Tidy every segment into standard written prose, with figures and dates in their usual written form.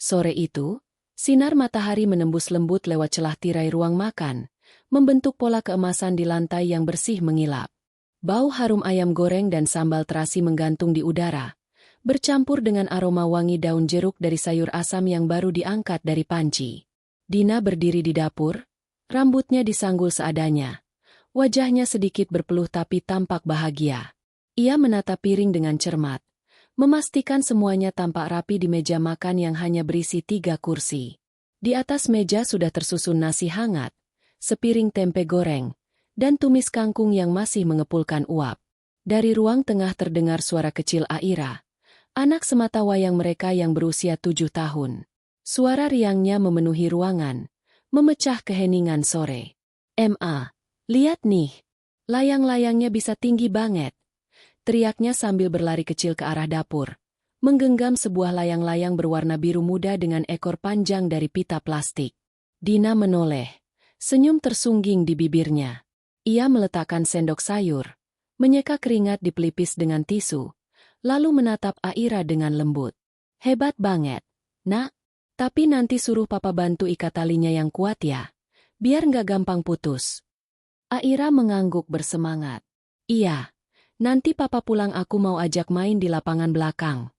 Sore itu, sinar matahari menembus lembut lewat celah tirai ruang makan, membentuk pola keemasan di lantai yang bersih mengilap. Bau harum ayam goreng dan sambal terasi menggantung di udara, bercampur dengan aroma wangi daun jeruk dari sayur asam yang baru diangkat dari panci. Dina berdiri di dapur, rambutnya disanggul seadanya. Wajahnya sedikit berpeluh tapi tampak bahagia. Ia menata piring dengan cermat, memastikan semuanya tampak rapi di meja makan yang hanya berisi 3 kursi. Di atas meja sudah tersusun nasi hangat, sepiring tempe goreng, dan tumis kangkung yang masih mengepulkan uap. Dari ruang tengah terdengar suara kecil Aira, anak sematawayang mereka yang berusia 7 tahun. Suara riangnya memenuhi ruangan, memecah keheningan sore. "Ma, lihat nih, layang-layangnya bisa tinggi banget," teriaknya sambil berlari kecil ke arah dapur, menggenggam sebuah layang-layang berwarna biru muda dengan ekor panjang dari pita plastik. Dina menoleh, senyum tersungging di bibirnya. Ia meletakkan sendok sayur, menyeka keringat di pelipis dengan tisu, lalu menatap Aira dengan lembut. "Hebat banget, Nak. Tapi nanti suruh papa bantu ikat talinya yang kuat ya, biar nggak gampang putus." Aira mengangguk bersemangat. "Iya, nanti papa pulang aku mau ajak main di lapangan belakang."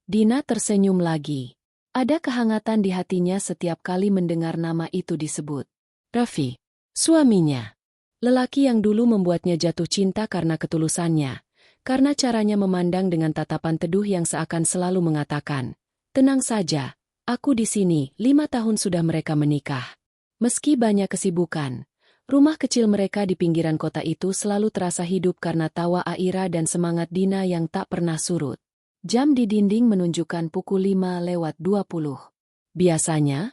Dina tersenyum lagi. Ada kehangatan di hatinya setiap kali mendengar nama itu disebut. Raffi, suaminya. Lelaki yang dulu membuatnya jatuh cinta karena ketulusannya, karena caranya memandang dengan tatapan teduh yang seakan selalu mengatakan, "Tenang saja, aku di sini." 5 tahun sudah mereka menikah. Meski banyak kesibukan, rumah kecil mereka di pinggiran kota itu selalu terasa hidup karena tawa Aira dan semangat Dina yang tak pernah surut. Jam di dinding menunjukkan pukul 5:20. Biasanya,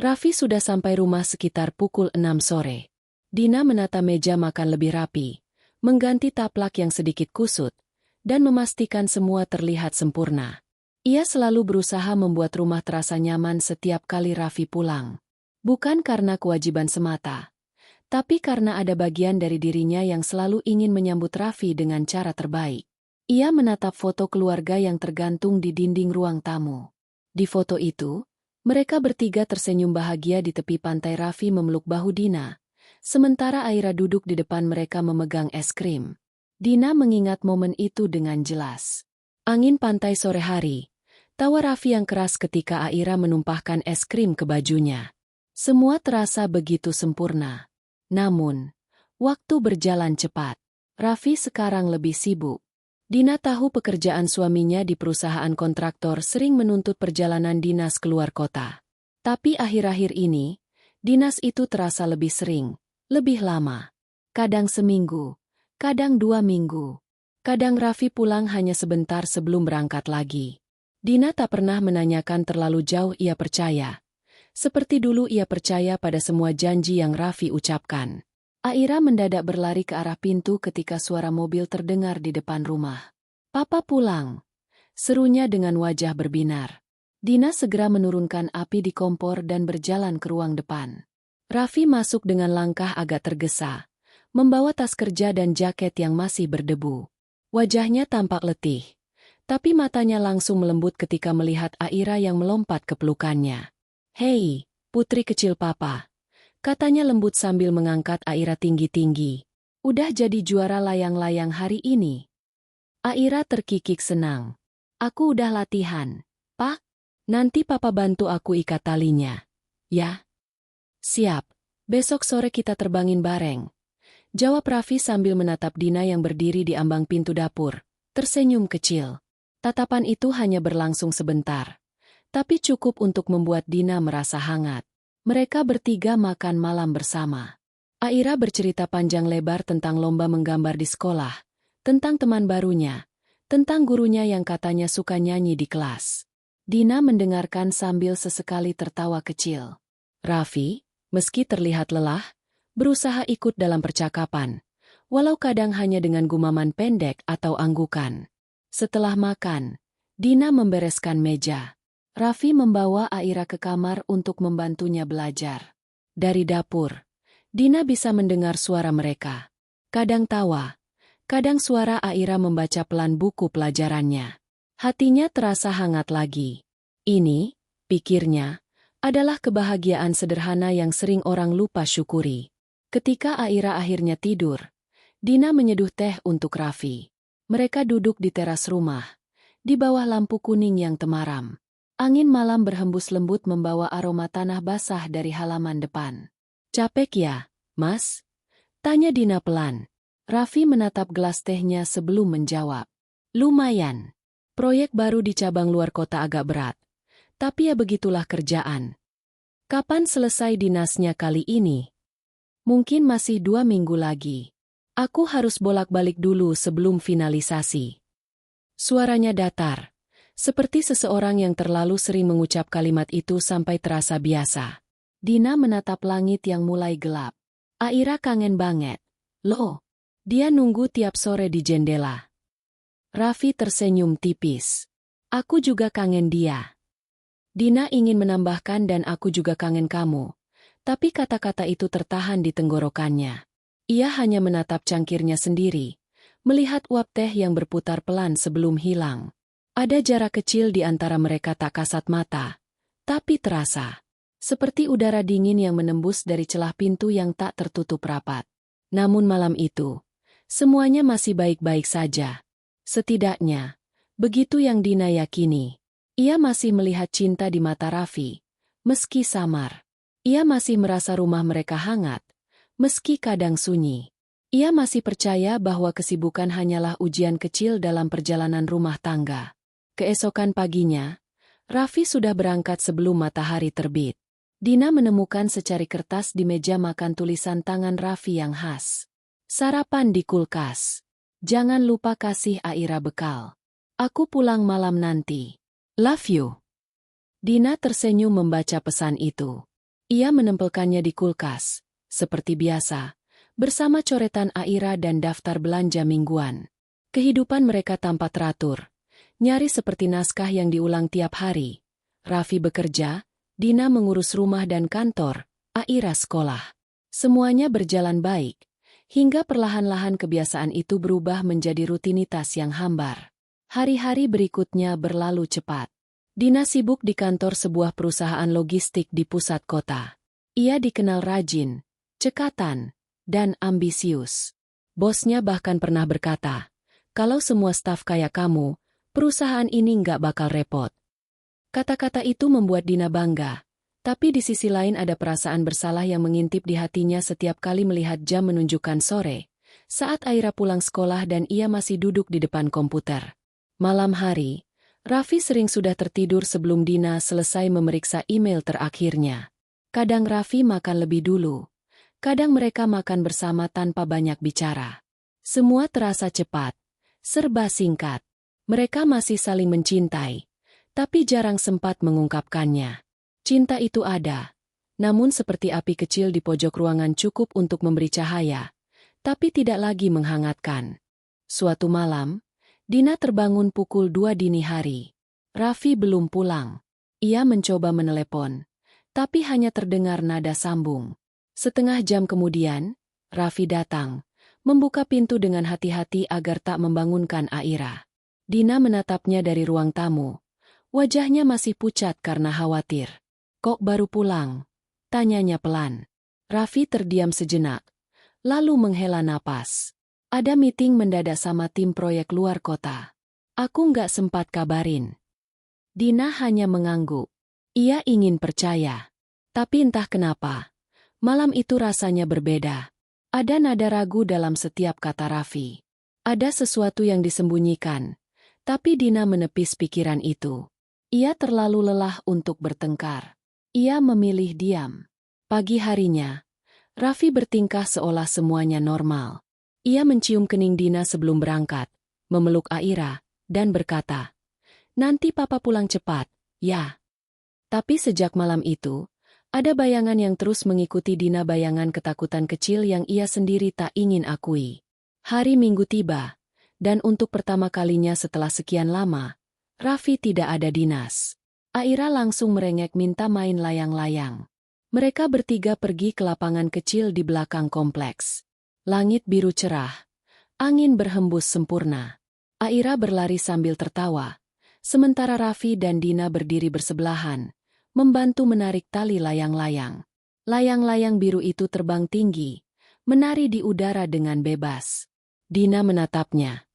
Raffi sudah sampai rumah sekitar pukul 6 sore. Dina menata meja makan lebih rapi, mengganti taplak yang sedikit kusut, dan memastikan semua terlihat sempurna. Ia selalu berusaha membuat rumah terasa nyaman setiap kali Raffi pulang. Bukan karena kewajiban semata, tapi karena ada bagian dari dirinya yang selalu ingin menyambut Raffi dengan cara terbaik. Ia menatap foto keluarga yang tergantung di dinding ruang tamu. Di foto itu, mereka bertiga tersenyum bahagia di tepi pantai. Raffi memeluk bahu Dina, sementara Aira duduk di depan mereka memegang es krim. Dina mengingat momen itu dengan jelas. Angin pantai sore hari, tawa Raffi yang keras ketika Aira menumpahkan es krim ke bajunya. Semua terasa begitu sempurna. Namun, waktu berjalan cepat. Raffi sekarang lebih sibuk. Dina tahu pekerjaan suaminya di perusahaan kontraktor sering menuntut perjalanan dinas keluar kota. Tapi akhir-akhir ini, dinas itu terasa lebih sering, lebih lama. Kadang seminggu, kadang 2 minggu. Kadang Raffi pulang hanya sebentar sebelum berangkat lagi. Dina tak pernah menanyakan terlalu jauh. Ia percaya. Seperti dulu ia percaya pada semua janji yang Raffi ucapkan. Aira mendadak berlari ke arah pintu ketika suara mobil terdengar di depan rumah. "Papa pulang," serunya dengan wajah berbinar. Dina segera menurunkan api di kompor dan berjalan ke ruang depan. Raffi masuk dengan langkah agak tergesa, membawa tas kerja dan jaket yang masih berdebu. Wajahnya tampak letih, tapi matanya langsung melembut ketika melihat Aira yang melompat ke pelukannya. "Hei, putri kecil papa," katanya lembut sambil mengangkat Aira tinggi-tinggi. "Udah jadi juara layang-layang hari ini." Aira terkikik senang. "Aku udah latihan, Pak. Nanti papa bantu aku ikat talinya. Ya?" "Siap. Besok sore kita terbangin bareng," jawab Raffi sambil menatap Dina yang berdiri di ambang pintu dapur, tersenyum kecil. Tatapan itu hanya berlangsung sebentar, tapi cukup untuk membuat Dina merasa hangat. Mereka bertiga makan malam bersama. Aira bercerita panjang lebar tentang lomba menggambar di sekolah, tentang teman barunya, tentang gurunya yang katanya suka nyanyi di kelas. Dina mendengarkan sambil sesekali tertawa kecil. Raffi, meski terlihat lelah, berusaha ikut dalam percakapan, walau kadang hanya dengan gumaman pendek atau anggukan. Setelah makan, Dina membereskan meja. Raffi membawa Aira ke kamar untuk membantunya belajar. Dari dapur, Dina bisa mendengar suara mereka. Kadang tawa, kadang suara Aira membaca pelan buku pelajarannya. Hatinya terasa hangat lagi. Ini, pikirnya, adalah kebahagiaan sederhana yang sering orang lupa syukuri. Ketika Aira akhirnya tidur, Dina menyeduh teh untuk Raffi. Mereka duduk di teras rumah, di bawah lampu kuning yang temaram. Angin malam berhembus lembut membawa aroma tanah basah dari halaman depan. "Capek ya, Mas?" tanya Dina pelan. Raffi menatap gelas tehnya sebelum menjawab. "Lumayan. Proyek baru di cabang luar kota agak berat. Tapi ya begitulah kerjaan." "Kapan selesai dinasnya kali ini?" "Mungkin masih 2 minggu lagi. Aku harus bolak-balik dulu sebelum finalisasi." Suaranya datar, seperti seseorang yang terlalu sering mengucap kalimat itu sampai terasa biasa. Dina menatap langit yang mulai gelap. Aira kangen banget. "Loh, dia nunggu tiap sore di jendela." Raffi tersenyum tipis. "Aku juga kangen dia." Dina ingin menambahkan "dan aku juga kangen kamu." Tapi kata-kata itu tertahan di tenggorokannya. Ia hanya menatap cangkirnya sendiri, melihat uap teh yang berputar pelan sebelum hilang. Ada jarak kecil di antara mereka tak kasat mata, tapi terasa. Seperti udara dingin yang menembus dari celah pintu yang tak tertutup rapat. Namun malam itu, semuanya masih baik-baik saja. Setidaknya, begitu yang Dina yakini. Ia masih melihat cinta di mata Raffi, meski samar. Ia masih merasa rumah mereka hangat, meski kadang sunyi. Ia masih percaya bahwa kesibukan hanyalah ujian kecil dalam perjalanan rumah tangga. Keesokan paginya, Raffi sudah berangkat sebelum matahari terbit. Dina menemukan secari kertas di meja makan tulisan tangan Raffi yang khas. "Sarapan di kulkas. Jangan lupa kasih Aira bekal. Aku pulang malam nanti. Love you." Dina tersenyum membaca pesan itu. Ia menempelkannya di kulkas, seperti biasa, bersama coretan Aira dan daftar belanja mingguan. Kehidupan mereka tanpa teratur, nyaris seperti naskah yang diulang tiap hari. Raffi bekerja, Dina mengurus rumah dan kantor, Aira sekolah. Semuanya berjalan baik, hingga perlahan-lahan kebiasaan itu berubah menjadi rutinitas yang hambar. Hari-hari berikutnya berlalu cepat. Dina sibuk di kantor sebuah perusahaan logistik di pusat kota. Ia dikenal rajin, cekatan, dan ambisius. Bosnya bahkan pernah berkata, "Kalau semua staf kayak kamu, perusahaan ini nggak bakal repot." Kata-kata itu membuat Dina bangga, tapi di sisi lain ada perasaan bersalah yang mengintip di hatinya setiap kali melihat jam menunjukkan sore, saat Aira pulang sekolah dan ia masih duduk di depan komputer. Malam hari, Raffi sering sudah tertidur sebelum Dina selesai memeriksa email terakhirnya. Kadang Raffi makan lebih dulu, kadang mereka makan bersama tanpa banyak bicara. Semua terasa cepat, serba singkat. Mereka masih saling mencintai, tapi jarang sempat mengungkapkannya. Cinta itu ada, namun seperti api kecil di pojok ruangan cukup untuk memberi cahaya, tapi tidak lagi menghangatkan. Suatu malam, Dina terbangun pukul 2 dini hari. Raffi belum pulang. Ia mencoba menelepon, tapi hanya terdengar nada sambung. Setengah jam kemudian, Raffi datang, membuka pintu dengan hati-hati agar tak membangunkan Aira. Dina menatapnya dari ruang tamu. Wajahnya masih pucat karena khawatir. "Kok baru pulang?" tanyanya pelan. Raffi terdiam sejenak, lalu menghela napas. "Ada meeting mendadak sama tim proyek luar kota. Aku nggak sempat kabarin." Dina hanya mengangguk. Ia ingin percaya. Tapi entah kenapa, malam itu rasanya berbeda. Ada nada ragu dalam setiap kata Raffi. Ada sesuatu yang disembunyikan, tapi Dina menepis pikiran itu. Ia terlalu lelah untuk bertengkar. Ia memilih diam. Pagi harinya, Raffi bertingkah seolah semuanya normal. Ia mencium kening Dina sebelum berangkat, memeluk Aira, dan berkata, "Nanti papa pulang cepat, ya." Tapi sejak malam itu, ada bayangan yang terus mengikuti Dina, bayangan ketakutan kecil yang ia sendiri tak ingin akui. Hari Minggu tiba, dan untuk pertama kalinya setelah sekian lama, Raffi tidak ada dinas. Aira langsung merengek minta main layang-layang. Mereka bertiga pergi ke lapangan kecil di belakang kompleks. Langit biru cerah, angin berhembus sempurna. Aira berlari sambil tertawa, sementara Raffi dan Dina berdiri bersebelahan, membantu menarik tali layang-layang. Layang-layang biru itu terbang tinggi, menari di udara dengan bebas. Dina menatapnya,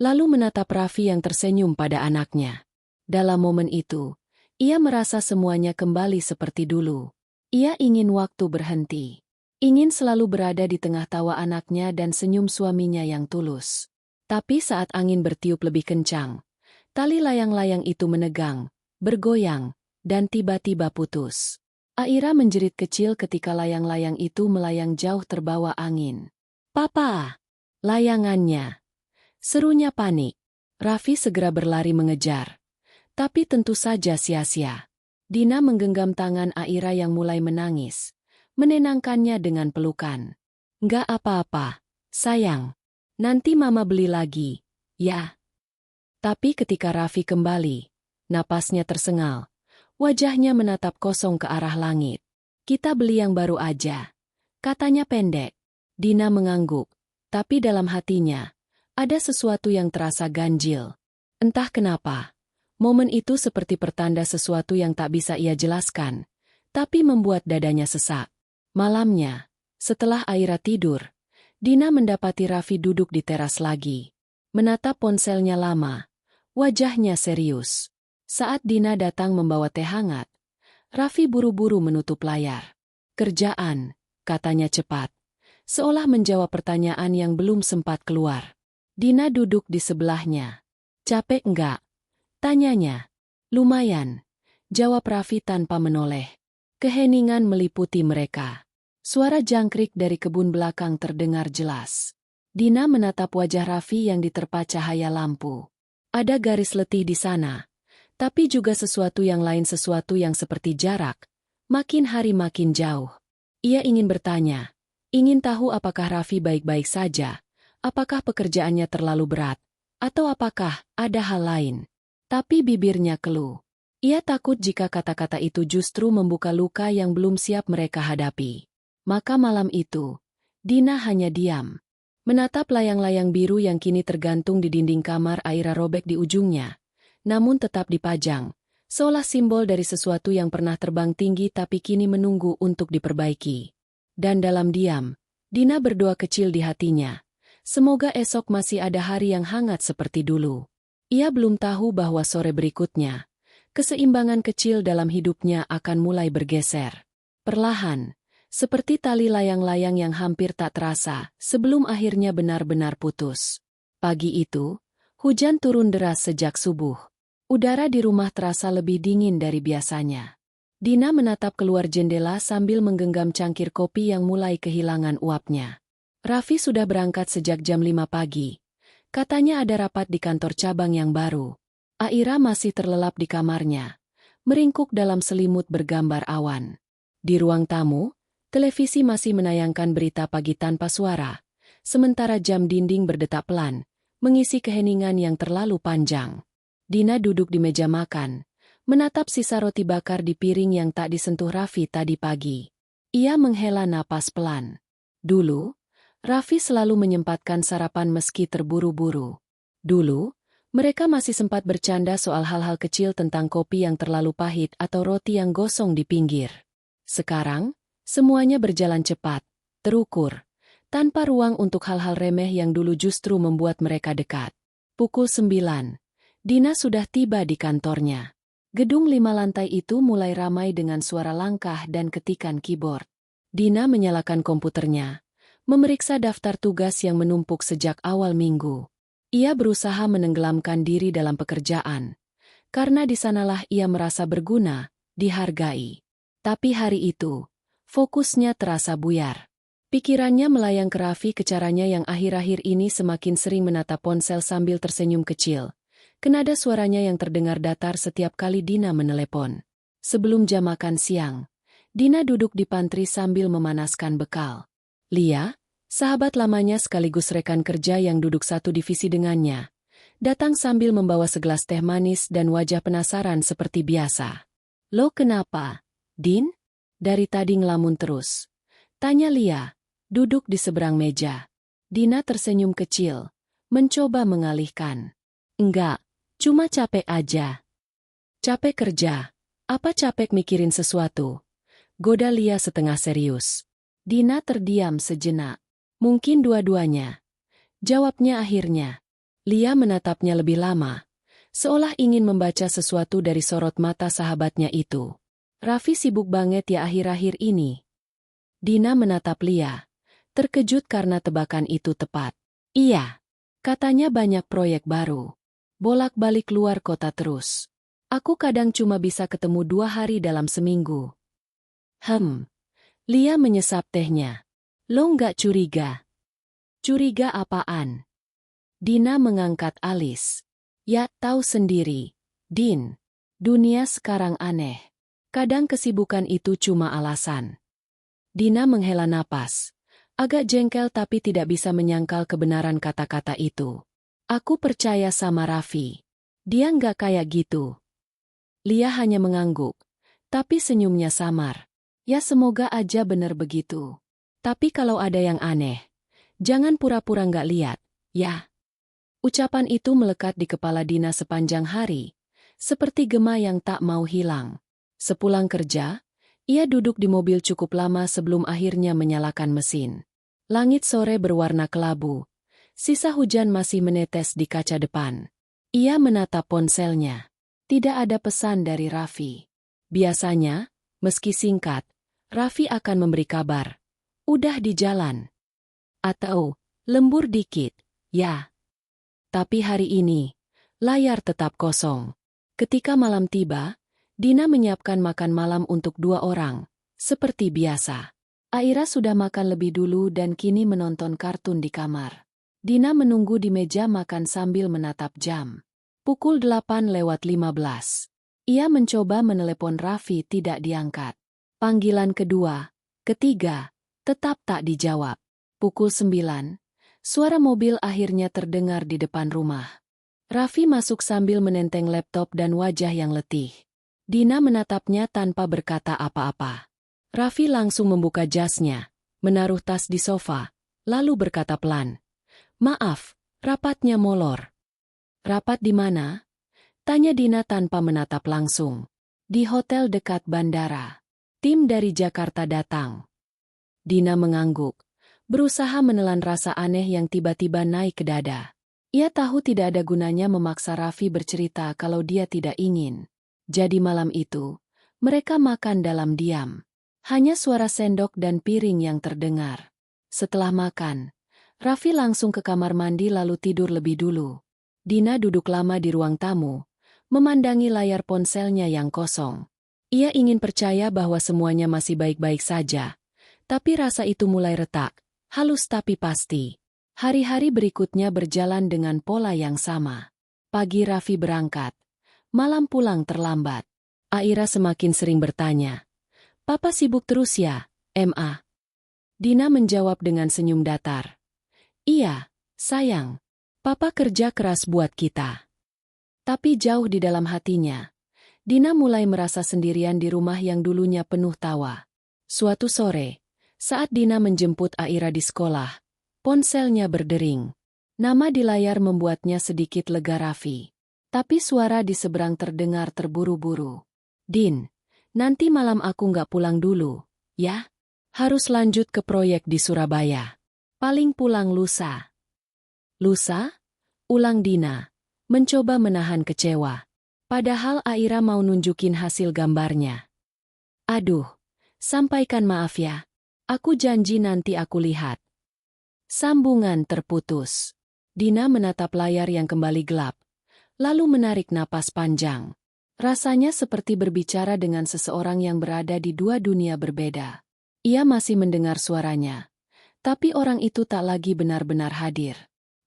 lalu menatap Raffi yang tersenyum pada anaknya. Dalam momen itu, ia merasa semuanya kembali seperti dulu. Ia ingin waktu berhenti. Ingin selalu berada di tengah tawa anaknya dan senyum suaminya yang tulus. Tapi saat angin bertiup lebih kencang, tali layang-layang itu menegang, bergoyang, dan tiba-tiba putus. Aira menjerit kecil ketika layang-layang itu melayang jauh terbawa angin. "Papa! Layangannya!" Serunya panik. Raffi segera berlari mengejar. Tapi tentu saja sia-sia. Dina menggenggam tangan Aira yang mulai menangis, menenangkannya dengan pelukan. "Nggak apa-apa, sayang. Nanti Mama beli lagi, ya." Tapi ketika Raffi kembali, napasnya tersengal. Wajahnya menatap kosong ke arah langit. "Kita beli yang baru aja," katanya pendek. Dina mengangguk, tapi dalam hatinya, ada sesuatu yang terasa ganjil. Entah kenapa, momen itu seperti pertanda sesuatu yang tak bisa ia jelaskan, tapi membuat dadanya sesak. Malamnya, setelah Aira tidur, Dina mendapati Raffi duduk di teras lagi. Menatap ponselnya lama, wajahnya serius. Saat Dina datang membawa teh hangat, Raffi buru-buru menutup layar. "Kerjaan," katanya cepat, seolah menjawab pertanyaan yang belum sempat keluar. Dina duduk di sebelahnya. "Capek enggak?" tanyanya. "Lumayan," jawab Raffi tanpa menoleh. Keheningan meliputi mereka. Suara jangkrik dari kebun belakang terdengar jelas. Dina menatap wajah Raffi yang diterpa cahaya lampu. Ada garis letih di sana, tapi juga sesuatu yang lain, sesuatu yang seperti jarak. Makin hari makin jauh. Ia ingin bertanya, ingin tahu apakah Raffi baik-baik saja, apakah pekerjaannya terlalu berat, atau apakah ada hal lain. Tapi bibirnya keluh. Ia takut jika kata-kata itu justru membuka luka yang belum siap mereka hadapi. Maka malam itu, Dina hanya diam. Menatap layang-layang biru yang kini tergantung di dinding kamar. Aira robek di ujungnya, namun tetap dipajang, seolah simbol dari sesuatu yang pernah terbang tinggi tapi kini menunggu untuk diperbaiki. Dan dalam diam, Dina berdoa kecil di hatinya. Semoga esok masih ada hari yang hangat seperti dulu. Ia belum tahu bahwa sore berikutnya, keseimbangan kecil dalam hidupnya akan mulai bergeser. Perlahan, seperti tali layang-layang yang hampir tak terasa sebelum akhirnya benar-benar putus. Pagi itu, hujan turun deras sejak subuh. Udara di rumah terasa lebih dingin dari biasanya. Dina menatap keluar jendela sambil menggenggam cangkir kopi yang mulai kehilangan uapnya. Raffi sudah berangkat sejak jam 5 pagi. Katanya ada rapat di kantor cabang yang baru. Aira masih terlelap di kamarnya, meringkuk dalam selimut bergambar awan. Di ruang tamu, televisi masih menayangkan berita pagi tanpa suara, sementara jam dinding berdetak pelan, mengisi keheningan yang terlalu panjang. Dina duduk di meja makan, menatap sisa roti bakar di piring yang tak disentuh Raffi tadi pagi. Ia menghela napas pelan. Dulu, Raffi selalu menyempatkan sarapan meski terburu-buru. Dulu, mereka masih sempat bercanda soal hal-hal kecil tentang kopi yang terlalu pahit atau roti yang gosong di pinggir. Sekarang, semuanya berjalan cepat, terukur, tanpa ruang untuk hal-hal remeh yang dulu justru membuat mereka dekat. Pukul 9, Dina sudah tiba di kantornya. Gedung 5 lantai itu mulai ramai dengan suara langkah dan ketikan keyboard. Dina menyalakan komputernya, memeriksa daftar tugas yang menumpuk sejak awal minggu. Ia berusaha menenggelamkan diri dalam pekerjaan, karena di sanalah ia merasa berguna, dihargai. Tapi hari itu, fokusnya terasa buyar. Pikirannya melayang ke Raffi, ke caranya yang akhir-akhir ini semakin sering menatap ponsel sambil tersenyum kecil. Kenada suaranya yang terdengar datar setiap kali Dina menelepon. Sebelum jam makan siang, Dina duduk di pantry sambil memanaskan bekal. Lia, sahabat lamanya sekaligus rekan kerja yang duduk satu divisi dengannya, datang sambil membawa segelas teh manis dan wajah penasaran seperti biasa. "Lo kenapa, Din?" "Dari tadi ngelamun terus," tanya Lia, duduk di seberang meja. Dina tersenyum kecil, mencoba mengalihkan. "Enggak, cuma capek aja." "Capek kerja?" Apa capek mikirin sesuatu? Goda Lia setengah serius. Dina terdiam sejenak. Mungkin dua-duanya. Jawabnya akhirnya. Lia menatapnya lebih lama, seolah ingin membaca sesuatu dari sorot mata sahabatnya itu. Raffi sibuk banget ya akhir-akhir ini. Dina menatap Lia, terkejut karena tebakan itu tepat. Iya, katanya banyak proyek baru. Bolak-balik luar kota terus. Aku kadang cuma bisa ketemu 2 hari dalam seminggu. Lia menyesap tehnya. Lo nggak curiga? Curiga apaan? Dina mengangkat alis. Ya, tahu sendiri. Din, dunia sekarang aneh. Kadang kesibukan itu cuma alasan. Dina menghela napas. Agak jengkel tapi tidak bisa menyangkal kebenaran kata-kata itu. Aku percaya sama Raffi. Dia nggak kayak gitu. Lia hanya mengangguk, tapi senyumnya samar. Ya semoga aja bener begitu. Tapi kalau ada yang aneh, jangan pura-pura nggak lihat, ya. Ucapan itu melekat di kepala Dina sepanjang hari, seperti gema yang tak mau hilang. Sepulang kerja, ia duduk di mobil cukup lama sebelum akhirnya menyalakan mesin. Langit sore berwarna kelabu, sisa hujan masih menetes di kaca depan. Ia menatap ponselnya. Tidak ada pesan dari Raffi. Biasanya, meski singkat, Raffi akan memberi kabar. Udah di jalan. Atau, lembur dikit, ya. Tapi hari ini, layar tetap kosong. Ketika malam tiba, Dina menyiapkan makan malam untuk 2 orang. Seperti biasa. Aira sudah makan lebih dulu dan kini menonton kartun di kamar. Dina menunggu di meja makan sambil menatap jam. Pukul 8:15. Ia mencoba menelepon Raffi tidak diangkat. Panggilan kedua, ketiga, tetap tak dijawab. Pukul 9, suara mobil akhirnya terdengar di depan rumah. Raffi masuk sambil menenteng laptop dan wajah yang letih. Dina menatapnya tanpa berkata apa-apa. Raffi langsung membuka jasnya, menaruh tas di sofa, lalu berkata pelan. Maaf, rapatnya molor. Rapat di mana? Tanya Dina tanpa menatap langsung. Di hotel dekat bandara. Tim dari Jakarta datang. Dina mengangguk, berusaha menelan rasa aneh yang tiba-tiba naik ke dada. Ia tahu tidak ada gunanya memaksa Raffi bercerita kalau dia tidak ingin. Jadi malam itu, mereka makan dalam diam. Hanya suara sendok dan piring yang terdengar. Setelah makan, Raffi langsung ke kamar mandi lalu tidur lebih dulu. Dina duduk lama di ruang tamu, memandangi layar ponselnya yang kosong. Ia ingin percaya bahwa semuanya masih baik-baik saja, tapi rasa itu mulai retak, halus tapi pasti. Hari-hari berikutnya berjalan dengan pola yang sama. Pagi Raffi berangkat, malam pulang terlambat. Aira semakin sering bertanya, Papa sibuk terus ya, Ma? Dina menjawab dengan senyum datar. Iya, sayang. Papa kerja keras buat kita. Tapi jauh di dalam hatinya, Dina mulai merasa sendirian di rumah yang dulunya penuh tawa. Suatu sore, saat Dina menjemput Aira di sekolah, ponselnya berdering. Nama di layar membuatnya sedikit lega Raffi. Tapi suara di seberang terdengar terburu-buru. Din, nanti malam aku nggak pulang dulu, ya? Harus lanjut ke proyek di Surabaya. Paling pulang lusa. Lusa? Ulang Dina, mencoba menahan kecewa. Padahal Aira mau nunjukin hasil gambarnya. Aduh, sampaikan maaf ya. Aku janji nanti aku lihat. Sambungan terputus. Dina menatap layar yang kembali gelap, lalu menarik napas panjang. Rasanya seperti berbicara dengan seseorang yang berada di 2 dunia berbeda. Ia masih mendengar suaranya, tapi orang itu tak lagi benar-benar hadir.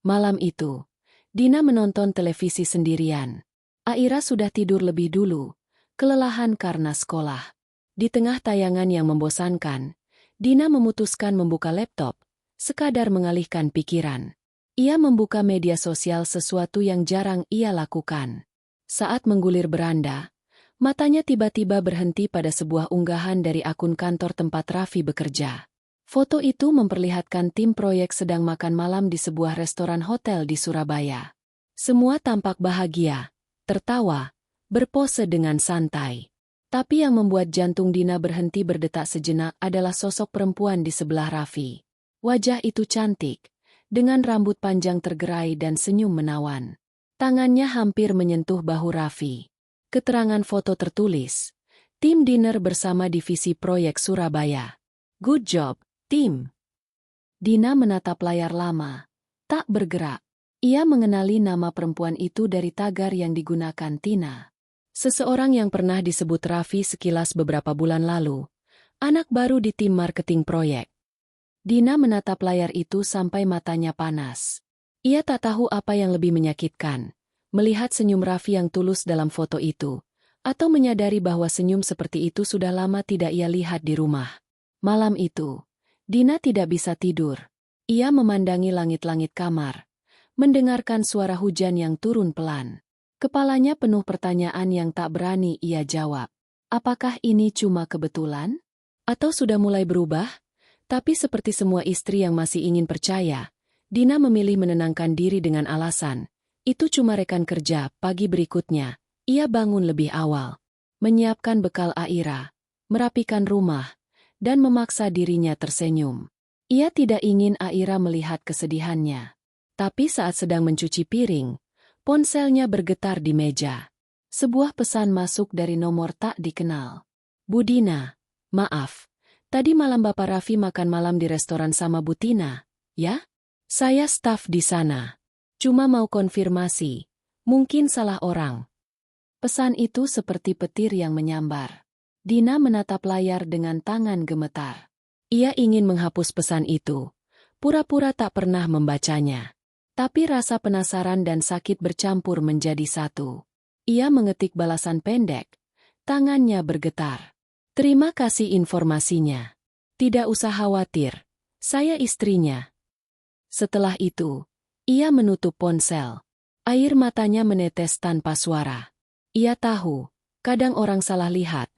Malam itu, Dina menonton televisi sendirian. Aira sudah tidur lebih dulu, kelelahan karena sekolah. Di tengah tayangan yang membosankan, Dina memutuskan membuka laptop, sekadar mengalihkan pikiran. Ia membuka media sosial, sesuatu yang jarang ia lakukan. Saat menggulir beranda, matanya tiba-tiba berhenti pada sebuah unggahan dari akun kantor tempat Raffi bekerja. Foto itu memperlihatkan tim proyek sedang makan malam di sebuah restoran hotel di Surabaya. Semua tampak bahagia, tertawa, berpose dengan santai. Tapi yang membuat jantung Dina berhenti berdetak sejenak adalah sosok perempuan di sebelah Raffi. Wajah itu cantik, dengan rambut panjang tergerai dan senyum menawan. Tangannya hampir menyentuh bahu Raffi. Keterangan foto tertulis, tim dinner bersama divisi proyek Surabaya. Good job, tim. Dina menatap layar lama, tak bergerak. Ia mengenali nama perempuan itu dari tagar yang digunakan Tina. Seseorang yang pernah disebut Raffi sekilas beberapa bulan lalu. Anak baru di tim marketing proyek. Dina menatap layar itu sampai matanya panas. Ia tak tahu apa yang lebih menyakitkan. Melihat senyum Raffi yang tulus dalam foto itu. Atau menyadari bahwa senyum seperti itu sudah lama tidak ia lihat di rumah. Malam itu, Dina tidak bisa tidur. Ia memandangi langit-langit kamar. Mendengarkan suara hujan yang turun pelan. Kepalanya penuh pertanyaan yang tak berani ia jawab. Apakah ini cuma kebetulan? Atau sudah mulai berubah? Tapi seperti semua istri yang masih ingin percaya, Dina memilih menenangkan diri dengan alasan. Itu cuma rekan kerja. Pagi berikutnya, ia bangun lebih awal. Menyiapkan bekal Aira, merapikan rumah, dan memaksa dirinya tersenyum. Ia tidak ingin Aira melihat kesedihannya. Tapi saat sedang mencuci piring, ponselnya bergetar di meja. Sebuah pesan masuk dari nomor tak dikenal. Bu Dina, maaf. Tadi malam Bapak Raffi makan malam di restoran sama Bu Tina, ya? Saya staf di sana. Cuma mau konfirmasi. Mungkin salah orang. Pesan itu seperti petir yang menyambar. Dina menatap layar dengan tangan gemetar. Ia ingin menghapus pesan itu. Pura-pura tak pernah membacanya. Tapi rasa penasaran dan sakit bercampur menjadi satu. Ia mengetik balasan pendek. Tangannya bergetar. Terima kasih informasinya. Tidak usah khawatir. Saya istrinya. Setelah itu, ia menutup ponsel. Air matanya menetes tanpa suara. Ia tahu, kadang orang salah lihat.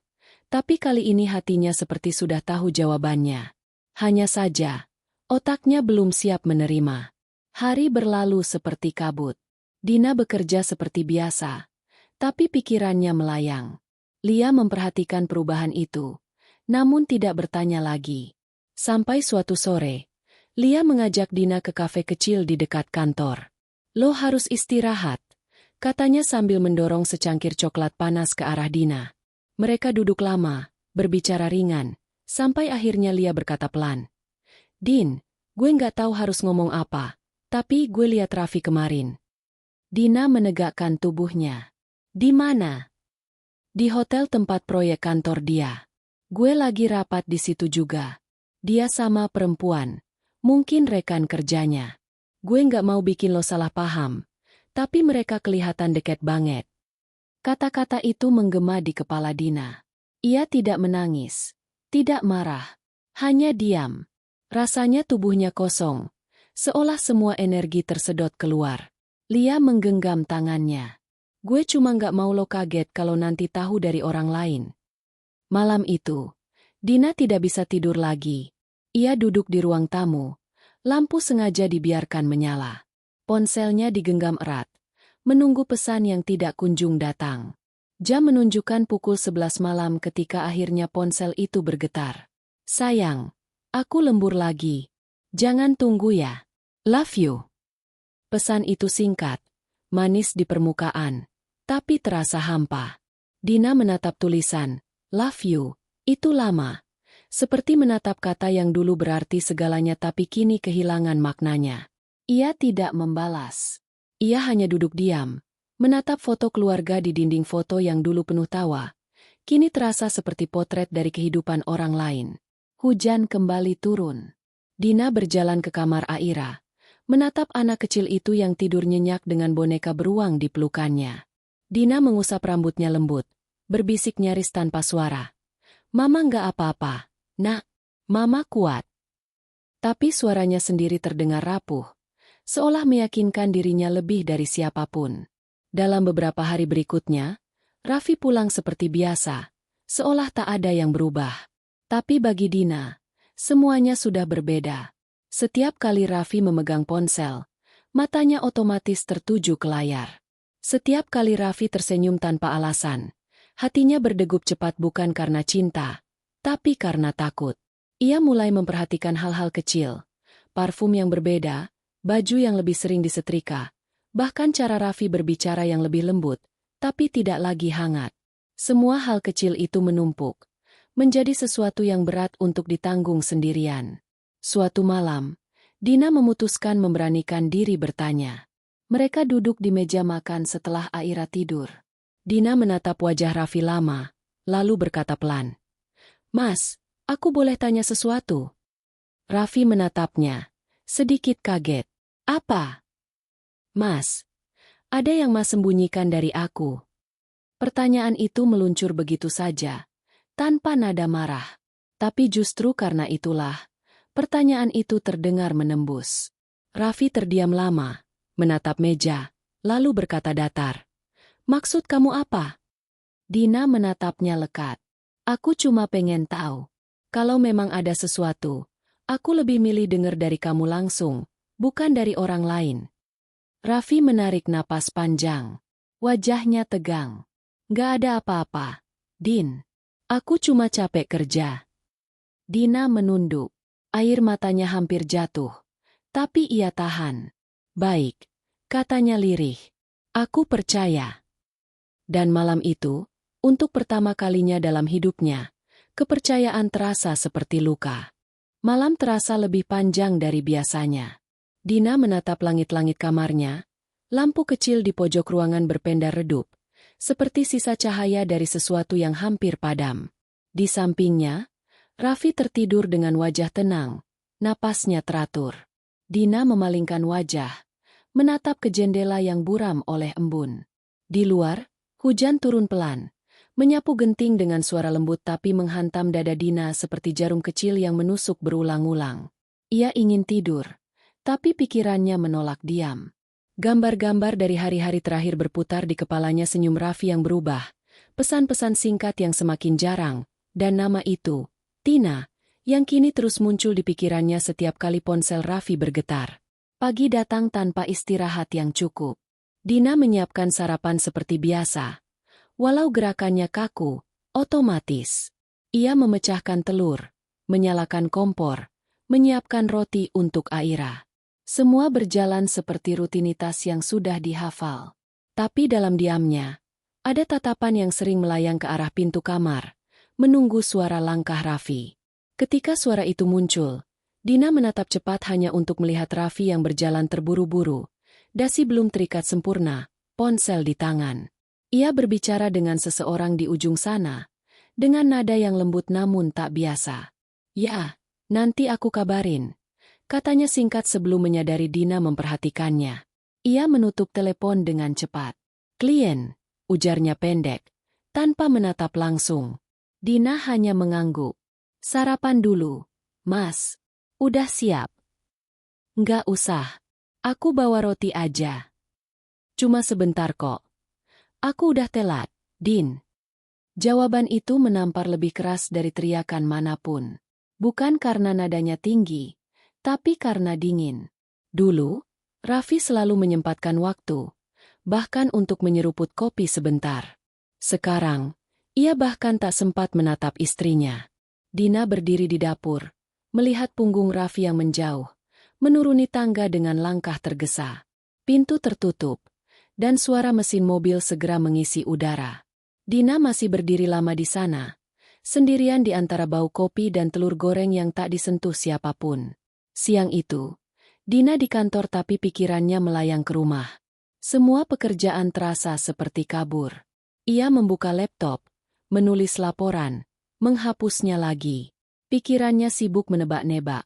Tapi kali ini hatinya seperti sudah tahu jawabannya. Hanya saja, otaknya belum siap menerima. Hari berlalu seperti kabut. Dina bekerja seperti biasa, tapi pikirannya melayang. Lia memperhatikan perubahan itu, namun tidak bertanya lagi. Sampai suatu sore, Lia mengajak Dina ke kafe kecil di dekat kantor. Lo harus istirahat, katanya sambil mendorong secangkir coklat panas ke arah Dina. Mereka duduk lama, berbicara ringan, sampai akhirnya Lia berkata pelan. Din, gue nggak tahu harus ngomong apa. Tapi gue lihat Raffi kemarin. Dina menegakkan tubuhnya. Di mana? Di hotel tempat proyek kantor dia. Gue lagi rapat di situ juga. Dia sama perempuan. Mungkin rekan kerjanya. Gue nggak mau bikin lo salah paham. Tapi mereka kelihatan dekat banget. Kata-kata itu menggema di kepala Dina. Ia tidak menangis. Tidak marah. Hanya diam. Rasanya tubuhnya kosong. Seolah semua energi tersedot keluar. Lia menggenggam tangannya. Gue cuma nggak mau lo kaget kalau nanti tahu dari orang lain. Malam itu, Dina tidak bisa tidur lagi. Ia duduk di ruang tamu. Lampu sengaja dibiarkan menyala. Ponselnya digenggam erat. Menunggu pesan yang tidak kunjung datang. Jam menunjukkan pukul 11 malam ketika akhirnya ponsel itu bergetar. Sayang, aku lembur lagi. Jangan tunggu ya. Love you. Pesan itu singkat, manis di permukaan, tapi terasa hampa. Dina menatap tulisan, love you, itu lama. Seperti menatap kata yang dulu berarti segalanya tapi kini kehilangan maknanya. Ia tidak membalas. Ia hanya duduk diam, menatap foto keluarga di dinding foto yang dulu penuh tawa. Kini terasa seperti potret dari kehidupan orang lain. Hujan kembali turun. Dina berjalan ke kamar Aira. Menatap anak kecil itu yang tidur nyenyak dengan boneka beruang di pelukannya. Dina mengusap rambutnya lembut, berbisik nyaris tanpa suara. Mama nggak apa-apa, nak. Mama kuat. Tapi suaranya sendiri terdengar rapuh, seolah meyakinkan dirinya lebih dari siapapun. Dalam beberapa hari berikutnya, Raffi pulang seperti biasa, seolah tak ada yang berubah. Tapi bagi Dina, semuanya sudah berbeda. Setiap kali Raffi memegang ponsel, matanya otomatis tertuju ke layar. Setiap kali Raffi tersenyum tanpa alasan, Hatinya berdegup cepat bukan karena cinta, tapi karena takut. Ia mulai memperhatikan hal-hal kecil, parfum yang berbeda, baju yang lebih sering disetrika, bahkan cara Raffi berbicara yang lebih lembut, tapi tidak lagi hangat. Semua hal kecil itu menumpuk, menjadi sesuatu yang berat untuk ditanggung sendirian. Suatu malam, Dina memutuskan memberanikan diri bertanya. Mereka duduk di meja makan setelah Aira tidur. Dina menatap wajah Raffi lama, lalu berkata pelan, "Mas, aku boleh tanya sesuatu?" Raffi menatapnya, sedikit kaget. "Apa?" "Mas, ada yang Mas sembunyikan dari aku?" Pertanyaan itu meluncur begitu saja, tanpa nada marah. Tapi justru karena itulah, pertanyaan itu terdengar menembus. Raffi terdiam lama, menatap meja, lalu berkata datar, "Maksud kamu apa?" Dina menatapnya lekat. "Aku cuma pengen tahu. Kalau memang ada sesuatu, aku lebih milih dengar dari kamu langsung, bukan dari orang lain." Raffi menarik napas panjang. Wajahnya tegang. "Gak ada apa-apa, Din. Aku cuma capek kerja." Dina menunduk. Air matanya hampir jatuh. Tapi ia tahan. "Baik," katanya lirih. "Aku percaya." Dan malam itu, untuk pertama kalinya dalam hidupnya, kepercayaan terasa seperti luka. Malam terasa lebih panjang dari biasanya. Dina menatap langit-langit kamarnya. Lampu kecil di pojok ruangan berpendar redup, seperti sisa cahaya dari sesuatu yang hampir padam. Di sampingnya, Raffi tertidur dengan wajah tenang, napasnya teratur. Dina memalingkan wajah, menatap ke jendela yang buram oleh embun. Di luar, hujan turun pelan, menyapu genting dengan suara lembut tapi menghantam dada Dina seperti jarum kecil yang menusuk berulang-ulang. Ia ingin tidur, tapi pikirannya menolak diam. Gambar-gambar dari hari-hari terakhir berputar di kepalanya, senyum Raffi yang berubah, pesan-pesan singkat yang semakin jarang, dan nama itu, Tina, yang kini terus muncul di pikirannya setiap kali ponsel Raffi bergetar. Pagi datang tanpa istirahat yang cukup. Dina menyiapkan sarapan seperti biasa. Walau gerakannya kaku, otomatis. Ia memecahkan telur, menyalakan kompor, menyiapkan roti untuk Aira. Semua berjalan seperti rutinitas yang sudah dihafal. Tapi dalam diamnya, ada tatapan yang sering melayang ke arah pintu kamar, menunggu suara langkah Raffi. Ketika suara itu muncul, Dina menatap cepat hanya untuk melihat Raffi yang berjalan terburu-buru. Dasi belum terikat sempurna, ponsel di tangan. Ia berbicara dengan seseorang di ujung sana, dengan nada yang lembut namun tak biasa. "Ya, nanti aku kabarin," katanya singkat sebelum menyadari Dina memperhatikannya. Ia menutup telepon dengan cepat. "Klien," ujarnya pendek, tanpa menatap langsung. Dina hanya mengangguk. "Sarapan dulu, Mas. Udah siap?" "Nggak usah. Aku bawa roti aja. Cuma sebentar kok. Aku udah telat, Din." Jawaban itu menampar lebih keras dari teriakan manapun. Bukan karena nadanya tinggi, tapi karena dingin. Dulu, Raffi selalu menyempatkan waktu, bahkan untuk menyeruput kopi sebentar. Sekarang, ia bahkan tak sempat menatap istrinya. Dina berdiri di dapur, melihat punggung Raffi yang menjauh, menuruni tangga dengan langkah tergesa. Pintu tertutup, dan suara mesin mobil segera mengisi udara. Dina masih berdiri lama di sana, sendirian di antara bau kopi dan telur goreng yang tak disentuh siapapun. Siang itu, Dina di kantor tapi pikirannya melayang ke rumah. Semua pekerjaan terasa seperti kabur. Ia membuka laptop, menulis laporan, menghapusnya lagi. Pikirannya sibuk menebak-nebak.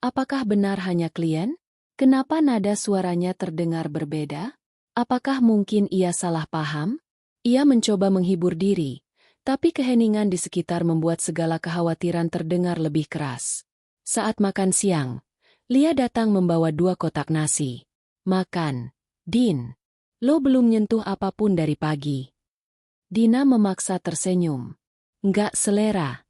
Apakah benar hanya klien? Kenapa nada suaranya terdengar berbeda? Apakah mungkin ia salah paham? Ia mencoba menghibur diri, tapi keheningan di sekitar membuat segala kekhawatiran terdengar lebih keras. Saat makan siang, Lia datang membawa 2 kotak nasi. "Makan, Din. Lo belum nyentuh apapun dari pagi." Dina memaksa tersenyum. "Nggak selera."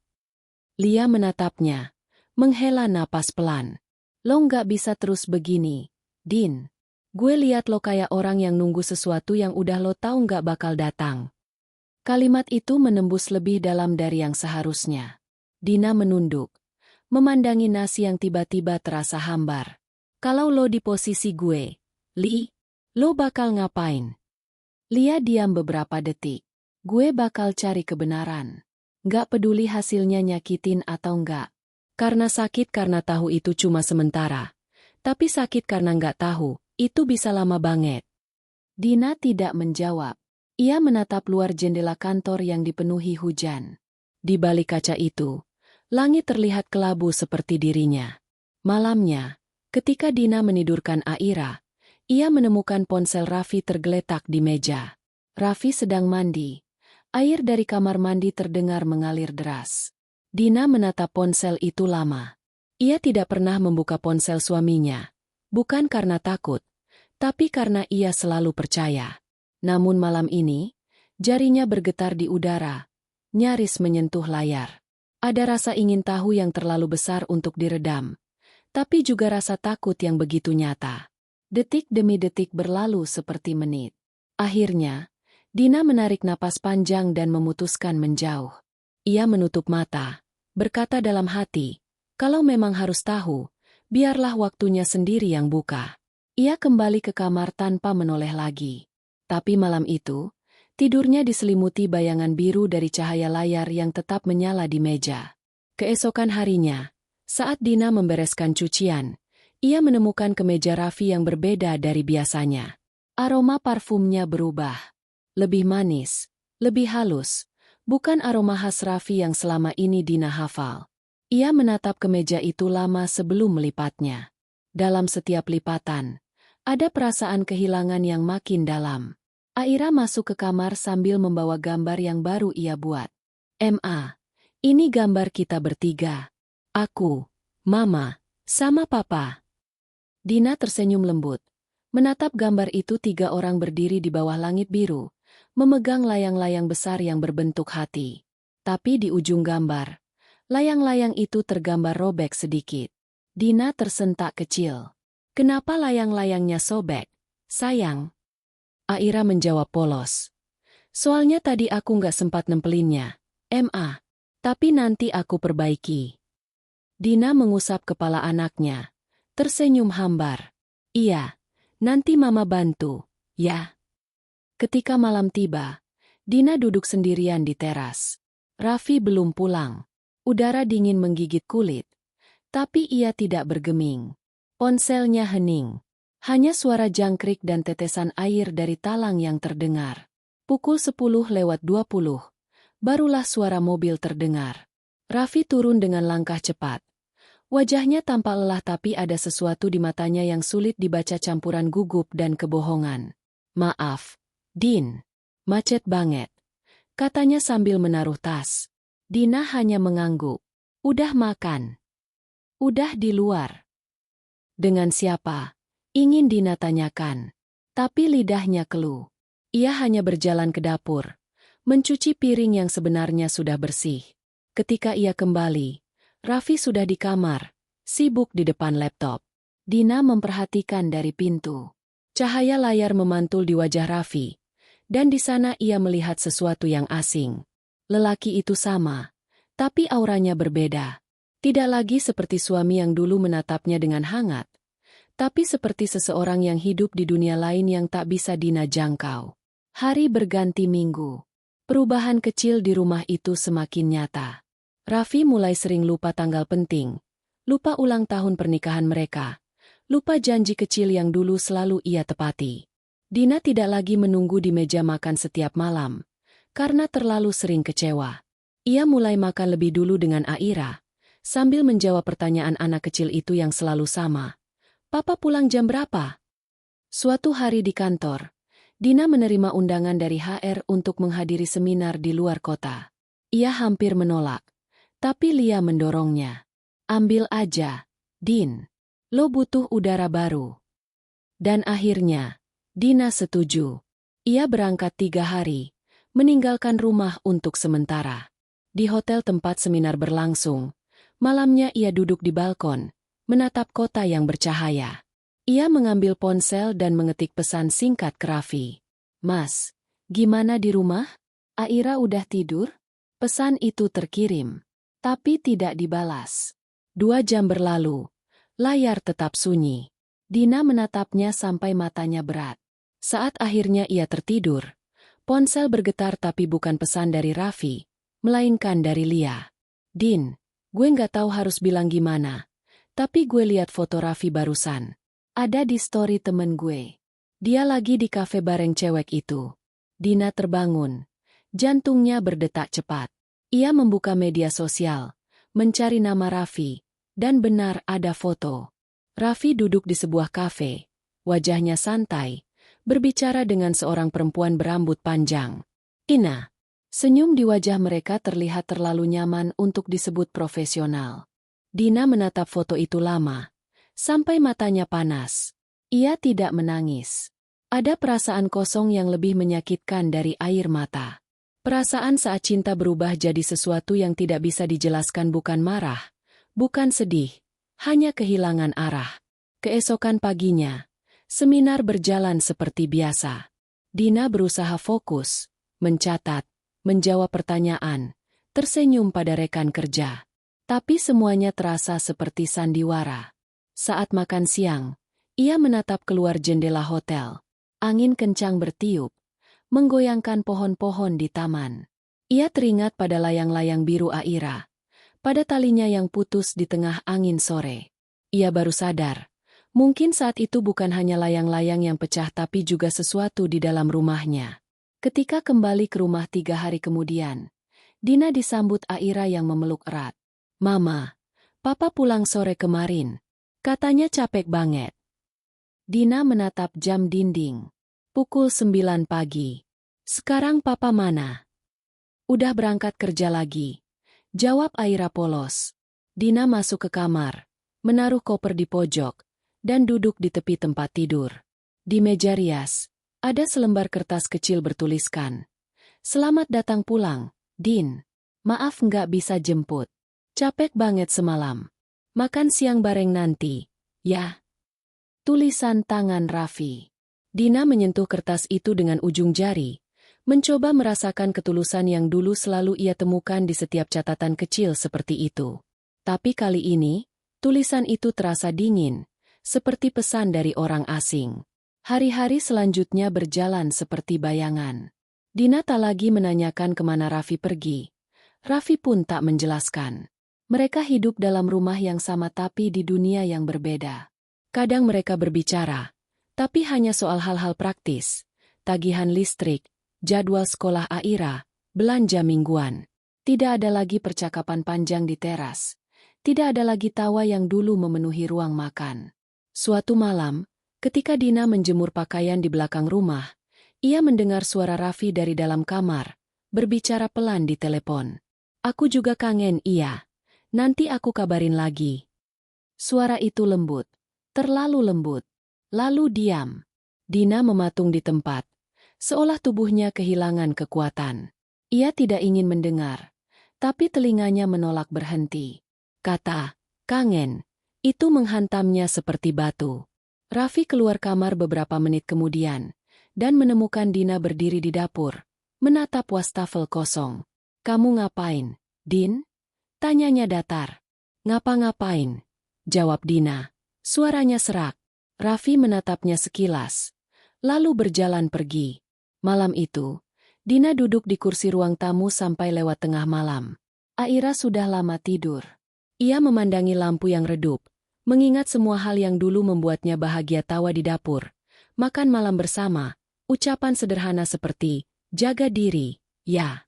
Lia menatapnya, menghela napas pelan. "Lo nggak bisa terus begini, Din. Gue liat lo kayak orang yang nunggu sesuatu yang udah lo tahu nggak bakal datang." Kalimat itu menembus lebih dalam dari yang seharusnya. Dina menunduk, memandangi nasi yang tiba-tiba terasa hambar. Kalau lo di posisi gue, Li, lo bakal ngapain? Lia diam beberapa detik. Gue bakal cari kebenaran. Nggak peduli hasilnya nyakitin atau nggak. Karena sakit karena tahu itu cuma sementara. Tapi sakit karena nggak tahu, itu bisa lama banget. Dina tidak menjawab. Ia menatap luar jendela kantor yang dipenuhi hujan. Di balik kaca itu, langit terlihat kelabu seperti dirinya. Malamnya, ketika Dina menidurkan Aira, ia menemukan ponsel Raffi tergeletak di meja. Raffi sedang mandi. Air dari kamar mandi terdengar mengalir deras. Dina menatap ponsel itu lama. Ia tidak pernah membuka ponsel suaminya. Bukan karena takut, tapi karena ia selalu percaya. Namun malam ini, jarinya bergetar di udara, nyaris menyentuh layar. Ada rasa ingin tahu yang terlalu besar untuk diredam, tapi juga rasa takut yang begitu nyata. Detik demi detik berlalu seperti menit. Akhirnya, Dina menarik napas panjang dan memutuskan menjauh. Ia menutup mata, berkata dalam hati, kalau memang harus tahu, biarlah waktunya sendiri yang buka. Ia kembali ke kamar tanpa menoleh lagi. Tapi malam itu, tidurnya diselimuti bayangan biru dari cahaya layar yang tetap menyala di meja. Keesokan harinya, saat Dina membereskan cucian, ia menemukan kemeja Raffi yang berbeda dari biasanya. Aroma parfumnya berubah. Lebih manis, lebih halus, bukan aroma khas Raffi yang selama ini Dina hafal. Ia menatap kemeja itu lama sebelum melipatnya. Dalam setiap lipatan, ada perasaan kehilangan yang makin dalam. Aira masuk ke kamar sambil membawa gambar yang baru ia buat. "Ma, ini gambar kita bertiga. Aku, Mama, sama Papa." Dina tersenyum lembut. Menatap gambar itu, tiga orang berdiri di bawah langit biru, memegang layang-layang besar yang berbentuk hati. Tapi di ujung gambar, layang-layang itu tergambar robek sedikit. Dina tersentak kecil. "Kenapa layang-layangnya sobek, sayang?" Aira menjawab polos. "Soalnya tadi aku nggak sempat nempelinnya, Ma. Tapi nanti aku perbaiki." Dina mengusap kepala anaknya, tersenyum hambar. "Iya, nanti Mama bantu, ya." Ketika malam tiba, Dina duduk sendirian di teras. Raffi belum pulang. Udara dingin menggigit kulit, tapi ia tidak bergeming. Ponselnya hening. Hanya suara jangkrik dan tetesan air dari talang yang terdengar. Pukul 10:20, barulah suara mobil terdengar. Raffi turun dengan langkah cepat. Wajahnya tampak lelah, tapi ada sesuatu di matanya yang sulit dibaca, campuran gugup dan kebohongan. "Maaf, Din. Macet banget," katanya sambil menaruh tas. Dina hanya mengangguk. "Udah makan?" "Udah di luar." "Dengan siapa?" ingin Dina tanyakan. Tapi lidahnya keluh. Ia hanya berjalan ke dapur, mencuci piring yang sebenarnya sudah bersih. Ketika ia kembali, Raffi sudah di kamar, sibuk di depan laptop. Dina memperhatikan dari pintu. Cahaya layar memantul di wajah Raffi, dan di sana ia melihat sesuatu yang asing. Lelaki itu sama, tapi auranya berbeda. Tidak lagi seperti suami yang dulu menatapnya dengan hangat, tapi seperti seseorang yang hidup di dunia lain yang tak bisa Dina jangkau. Hari berganti minggu. Perubahan kecil di rumah itu semakin nyata. Raffi mulai sering lupa tanggal penting, lupa ulang tahun pernikahan mereka, lupa janji kecil yang dulu selalu ia tepati. Dina tidak lagi menunggu di meja makan setiap malam, karena terlalu sering kecewa. Ia mulai makan lebih dulu dengan Aira, sambil menjawab pertanyaan anak kecil itu yang selalu sama. "Papa pulang jam berapa?" Suatu hari di kantor, Dina menerima undangan dari HR untuk menghadiri seminar di luar kota. Ia hampir menolak, tapi Lia mendorongnya. "Ambil aja, Din. Lo butuh udara baru." Dan akhirnya, Dina setuju. Ia berangkat 3 hari, meninggalkan rumah untuk sementara. Di hotel tempat seminar berlangsung, malamnya ia duduk di balkon, menatap kota yang bercahaya. Ia mengambil ponsel dan mengetik pesan singkat ke Raffi. "Mas, gimana di rumah? Aira udah tidur? Pesan itu terkirim, tapi tidak dibalas. 2 jam berlalu. Layar tetap sunyi. Dina menatapnya sampai matanya berat. Saat akhirnya ia tertidur, ponsel bergetar tapi bukan pesan dari Raffi, melainkan dari Lia. Din, gue nggak tahu harus bilang gimana, tapi gue lihat foto Raffi barusan. Ada di story temen gue. Dia lagi di kafe bareng cewek itu. Dina terbangun. Jantungnya berdetak cepat. Ia membuka media sosial, mencari nama Raffi, dan benar ada foto. Raffi duduk di sebuah kafe, wajahnya santai, berbicara dengan seorang perempuan berambut panjang. Ina. Senyum di wajah mereka terlihat terlalu nyaman untuk disebut profesional. Dina menatap foto itu lama, sampai matanya panas. Ia tidak menangis. Ada perasaan kosong yang lebih menyakitkan dari air mata. Perasaan saat cinta berubah jadi sesuatu yang tidak bisa dijelaskan, bukan marah, bukan sedih, hanya kehilangan arah. Keesokan paginya, seminar berjalan seperti biasa. Dina berusaha fokus, mencatat, menjawab pertanyaan, tersenyum pada rekan kerja. Tapi semuanya terasa seperti sandiwara. Saat makan siang, ia menatap keluar jendela hotel. Angin kencang bertiup, menggoyangkan pohon-pohon di taman. Ia teringat pada layang-layang biru Aira, pada talinya yang putus di tengah angin sore. Ia baru sadar, mungkin saat itu bukan hanya layang-layang yang pecah tapi juga sesuatu di dalam rumahnya. Ketika kembali ke rumah 3 hari kemudian, Dina disambut Aira yang memeluk erat. "Mama, Papa pulang sore kemarin. Katanya capek banget." Dina menatap jam dinding. Pukul 9 pagi. "Sekarang Papa mana?" "Udah berangkat kerja lagi," jawab Aira polos. Dina masuk ke kamar, menaruh koper di pojok, dan duduk di tepi tempat tidur. Di meja rias, ada selembar kertas kecil bertuliskan, "Selamat datang pulang, Din. Maaf nggak bisa jemput. Capek banget semalam. Makan siang bareng nanti, ya." Tulisan tangan Raffi. Dina menyentuh kertas itu dengan ujung jari, mencoba merasakan ketulusan yang dulu selalu ia temukan di setiap catatan kecil seperti itu. Tapi kali ini, tulisan itu terasa dingin, seperti pesan dari orang asing. Hari-hari selanjutnya berjalan seperti bayangan. Dina tak lagi menanyakan kemana Raffi pergi. Raffi pun tak menjelaskan. Mereka hidup dalam rumah yang sama tapi di dunia yang berbeda. Kadang mereka berbicara, tapi hanya soal hal-hal praktis, tagihan listrik, jadwal sekolah Aira, belanja mingguan. Tidak ada lagi percakapan panjang di teras. Tidak ada lagi tawa yang dulu memenuhi ruang makan. Suatu malam, ketika Dina menjemur pakaian di belakang rumah, ia mendengar suara Raffi dari dalam kamar, berbicara pelan di telepon. "Aku juga kangen, iya. Nanti aku kabarin lagi." Suara itu lembut, terlalu lembut, lalu diam. Dina mematung di tempat, seolah tubuhnya kehilangan kekuatan. Ia tidak ingin mendengar, tapi telinganya menolak berhenti. Kata, "kangen," itu menghantamnya seperti batu. Raffi keluar kamar beberapa menit kemudian, dan menemukan Dina berdiri di dapur, menatap wastafel kosong. "Kamu ngapain, Din?" tanyanya datar. "Ngapa-ngapain?" jawab Dina. Suaranya serak. Raffi menatapnya sekilas, lalu berjalan pergi. Malam itu, Dina duduk di kursi ruang tamu sampai lewat tengah malam. Aira sudah lama tidur. Ia memandangi lampu yang redup, mengingat semua hal yang dulu membuatnya bahagia, tawa di dapur, makan malam bersama, ucapan sederhana seperti, "Jaga diri, ya."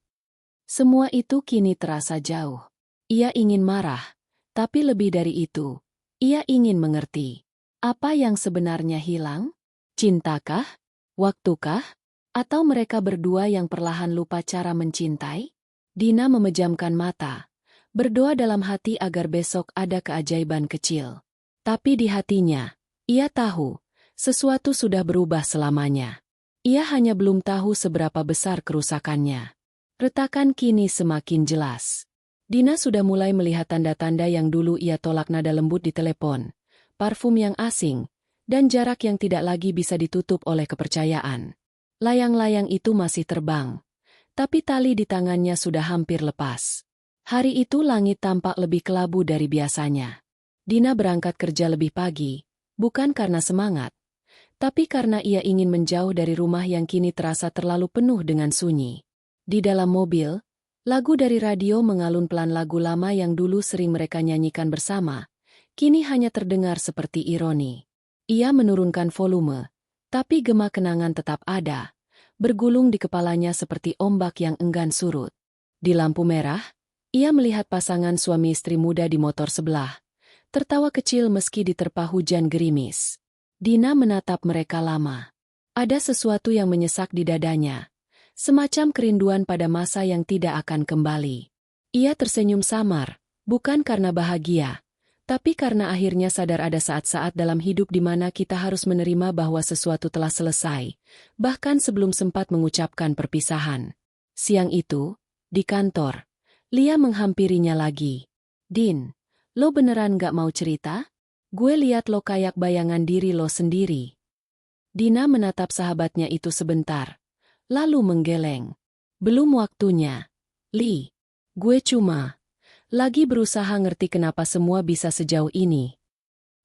Semua itu kini terasa jauh. Ia ingin marah, tapi lebih dari itu, ia ingin mengerti. Apa yang sebenarnya hilang? Cintakah? Waktukah? Atau mereka berdua yang perlahan lupa cara mencintai? Dina memejamkan mata, berdoa dalam hati agar besok ada keajaiban kecil. Tapi di hatinya, ia tahu, sesuatu sudah berubah selamanya. Ia hanya belum tahu seberapa besar kerusakannya. Retakan kini semakin jelas. Dina sudah mulai melihat tanda-tanda yang dulu ia tolak, nada lembut di telepon, parfum yang asing, dan jarak yang tidak lagi bisa ditutup oleh kepercayaan. Layang-layang itu masih terbang, tapi tali di tangannya sudah hampir lepas. Hari itu langit tampak lebih kelabu dari biasanya. Dina berangkat kerja lebih pagi, bukan karena semangat, tapi karena ia ingin menjauh dari rumah yang kini terasa terlalu penuh dengan sunyi. Di dalam mobil, lagu dari radio mengalun pelan, lagu lama yang dulu sering mereka nyanyikan bersama, kini hanya terdengar seperti ironi. Ia menurunkan volume, tapi gema kenangan tetap ada, bergulung di kepalanya seperti ombak yang enggan surut. Di lampu merah, ia melihat pasangan suami istri muda di motor sebelah, tertawa kecil meski diterpa hujan gerimis. Dina menatap mereka lama. Ada sesuatu yang menyesak di dadanya, semacam kerinduan pada masa yang tidak akan kembali. Ia tersenyum samar, bukan karena bahagia, tapi karena akhirnya sadar ada saat-saat dalam hidup di mana kita harus menerima bahwa sesuatu telah selesai, bahkan sebelum sempat mengucapkan perpisahan. Siang itu, di kantor, Lia menghampirinya lagi. "Din, lo beneran gak mau cerita? Gue liat lo kayak bayangan diri lo sendiri." Dina menatap sahabatnya itu sebentar, lalu menggeleng. "Belum waktunya, Li. Gue cuma lagi berusaha ngerti kenapa semua bisa sejauh ini."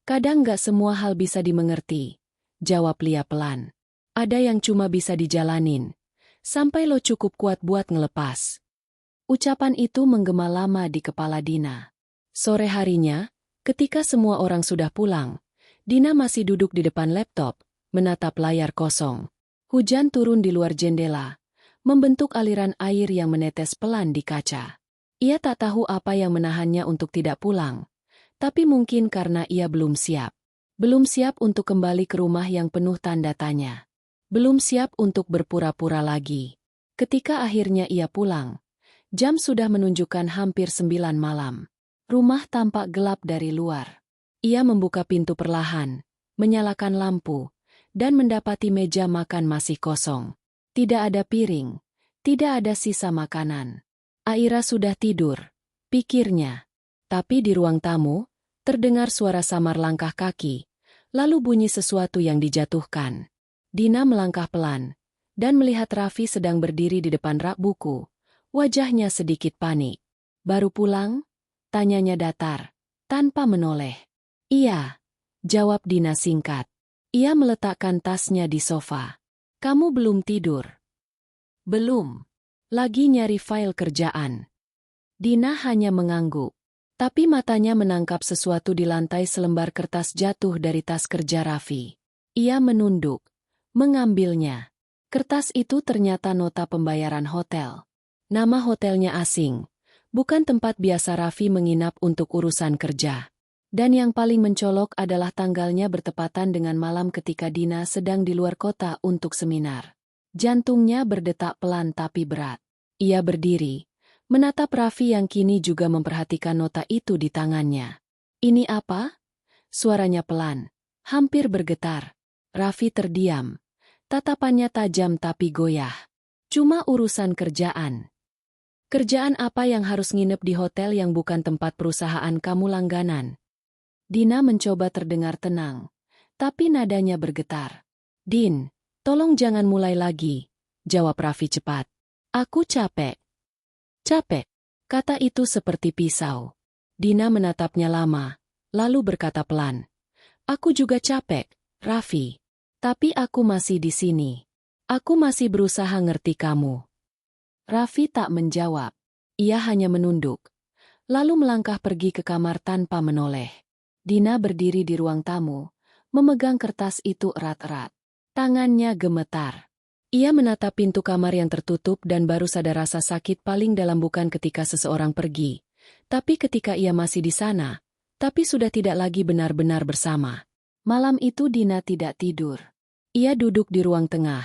"Kadang gak semua hal bisa dimengerti," jawab Lia pelan. "Ada yang cuma bisa dijalanin, sampai lo cukup kuat buat ngelepas." Ucapan itu menggema lama di kepala Dina. Sore harinya, ketika semua orang sudah pulang, Dina masih duduk di depan laptop, menatap layar kosong. Hujan turun di luar jendela, membentuk aliran air yang menetes pelan di kaca. Ia tak tahu apa yang menahannya untuk tidak pulang, tapi mungkin karena ia belum siap. Belum siap untuk kembali ke rumah yang penuh tanda tanya. Belum siap untuk berpura-pura lagi. Ketika akhirnya ia pulang, jam sudah menunjukkan hampir 9 malam. Rumah tampak gelap dari luar. Ia membuka pintu perlahan, menyalakan lampu, dan mendapati meja makan masih kosong. Tidak ada piring, tidak ada sisa makanan. Aira sudah tidur, pikirnya. Tapi di ruang tamu, terdengar suara samar langkah kaki, lalu bunyi sesuatu yang dijatuhkan. Dina melangkah pelan, dan melihat Raffi sedang berdiri di depan rak buku. Wajahnya sedikit panik. "Baru pulang?" tanyanya datar, tanpa menoleh. "Iya," jawab Dina singkat. Ia meletakkan tasnya di sofa. "Kamu belum tidur?" "Belum. Lagi nyari file kerjaan." Dina hanya mengangguk. Tapi matanya menangkap sesuatu di lantai, selembar kertas jatuh dari tas kerja Raffi. Ia menunduk, mengambilnya. Kertas itu ternyata nota pembayaran hotel. Nama hotelnya asing, bukan tempat biasa Raffi menginap untuk urusan kerja. Dan yang paling mencolok adalah tanggalnya bertepatan dengan malam ketika Dina sedang di luar kota untuk seminar. Jantungnya berdetak pelan tapi berat. Ia berdiri, menatap Raffi yang kini juga memperhatikan nota itu di tangannya. "Ini apa?" Suaranya pelan, hampir bergetar. Raffi terdiam. Tatapannya tajam tapi goyah. "Cuma urusan kerjaan." "Kerjaan apa yang harus nginep di hotel yang bukan tempat perusahaan kamu langganan?" Dina mencoba terdengar tenang, tapi nadanya bergetar. "Din, tolong jangan mulai lagi," jawab Raffi cepat. "Aku capek." "Capek?" Kata itu seperti pisau. Dina menatapnya lama, lalu berkata pelan. "Aku juga capek, Raffi. Tapi aku masih di sini. Aku masih berusaha ngerti kamu." Raffi tak menjawab. Ia hanya menunduk, lalu melangkah pergi ke kamar tanpa menoleh. Dina berdiri di ruang tamu, memegang kertas itu erat-erat. Tangannya gemetar. Ia menatap pintu kamar yang tertutup dan baru sadar rasa sakit paling dalam bukan ketika seseorang pergi, tapi ketika ia masih di sana, tapi sudah tidak lagi benar-benar bersama. Malam itu Dina tidak tidur. Ia duduk di ruang tengah.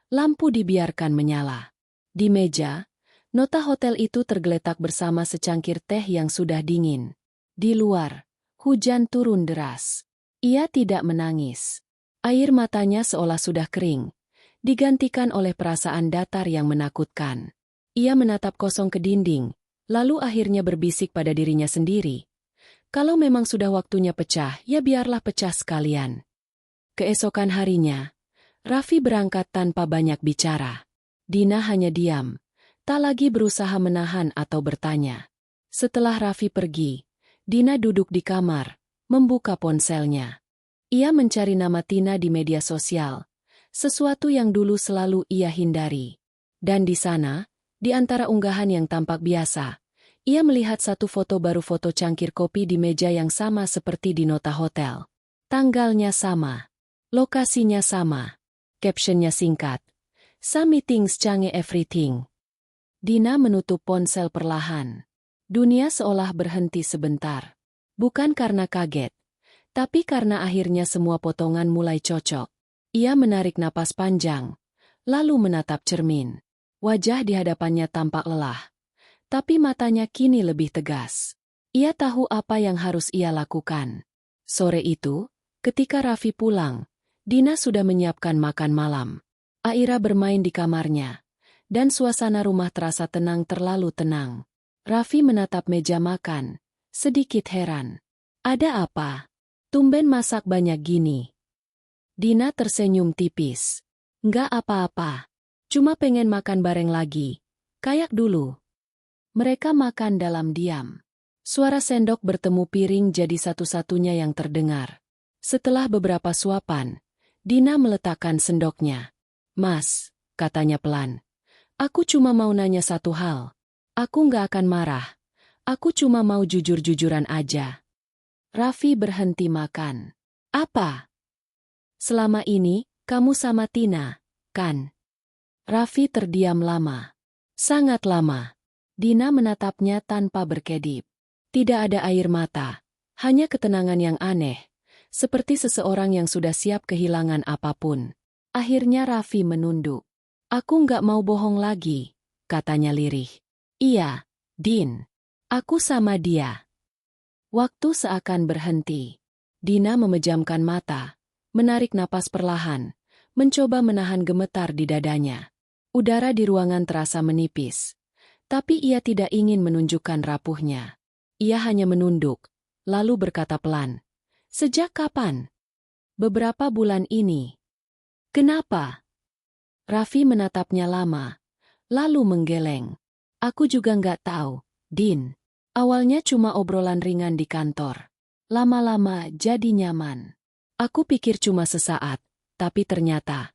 Lampu dibiarkan menyala. Di meja, nota hotel itu tergeletak bersama secangkir teh yang sudah dingin. Di luar, hujan turun deras. Ia tidak menangis. Air matanya seolah sudah kering, digantikan oleh perasaan datar yang menakutkan. Ia menatap kosong ke dinding, lalu akhirnya berbisik pada dirinya sendiri. Kalau memang sudah waktunya pecah, ya biarlah pecah sekalian. Keesokan harinya, Raffi berangkat tanpa banyak bicara. Dina hanya diam, Tak lagi berusaha menahan atau bertanya. Setelah Raffi pergi, Dina duduk di kamar, membuka ponselnya. Ia mencari nama Tina di media sosial, sesuatu yang dulu selalu ia hindari. Dan di sana, di antara unggahan yang tampak biasa, ia melihat satu foto baru, foto cangkir kopi di meja yang sama seperti di nota hotel. Tanggalnya sama. Lokasinya sama. Captionnya singkat. Some meetings change everything. Dina menutup ponsel perlahan. Dunia seolah berhenti sebentar. Bukan karena kaget, tapi karena akhirnya semua potongan mulai cocok. Ia menarik napas panjang, lalu menatap cermin. Wajah di hadapannya tampak lelah, tapi matanya kini lebih tegas. Ia tahu apa yang harus ia lakukan. Sore itu, ketika Raffi pulang, Dina sudah menyiapkan makan malam. Aira bermain di kamarnya, dan suasana rumah terasa tenang, terlalu tenang. Raffi menatap meja makan, sedikit heran. Ada apa? Tumben masak banyak gini. Dina tersenyum tipis. Nggak apa-apa. Cuma pengen makan bareng lagi. Kayak dulu. Mereka makan dalam diam. Suara sendok bertemu piring jadi satu-satunya yang terdengar. Setelah beberapa suapan, Dina meletakkan sendoknya. Mas, katanya pelan. Aku cuma mau nanya satu hal. Aku nggak akan marah. Aku cuma mau jujur-jujuran aja. Raffi berhenti makan. Apa? Selama ini, kamu sama Tina, kan? Raffi terdiam lama. Sangat lama. Dina menatapnya tanpa berkedip. Tidak ada air mata. Hanya ketenangan yang aneh. Seperti seseorang yang sudah siap kehilangan apapun. Akhirnya Raffi menunduk. Aku nggak mau bohong lagi, katanya lirih. Iya, Din. Aku sama dia. Waktu seakan berhenti. Dina memejamkan mata, menarik napas perlahan, mencoba menahan gemetar di dadanya. Udara di ruangan terasa menipis. Tapi ia tidak ingin menunjukkan rapuhnya. Ia hanya menunduk, lalu berkata pelan. Sejak kapan? Beberapa bulan ini. Kenapa? Raffi menatapnya lama, lalu menggeleng. Aku juga nggak tahu, Din. Awalnya cuma obrolan ringan di kantor. Lama-lama jadi nyaman. Aku pikir cuma sesaat, tapi ternyata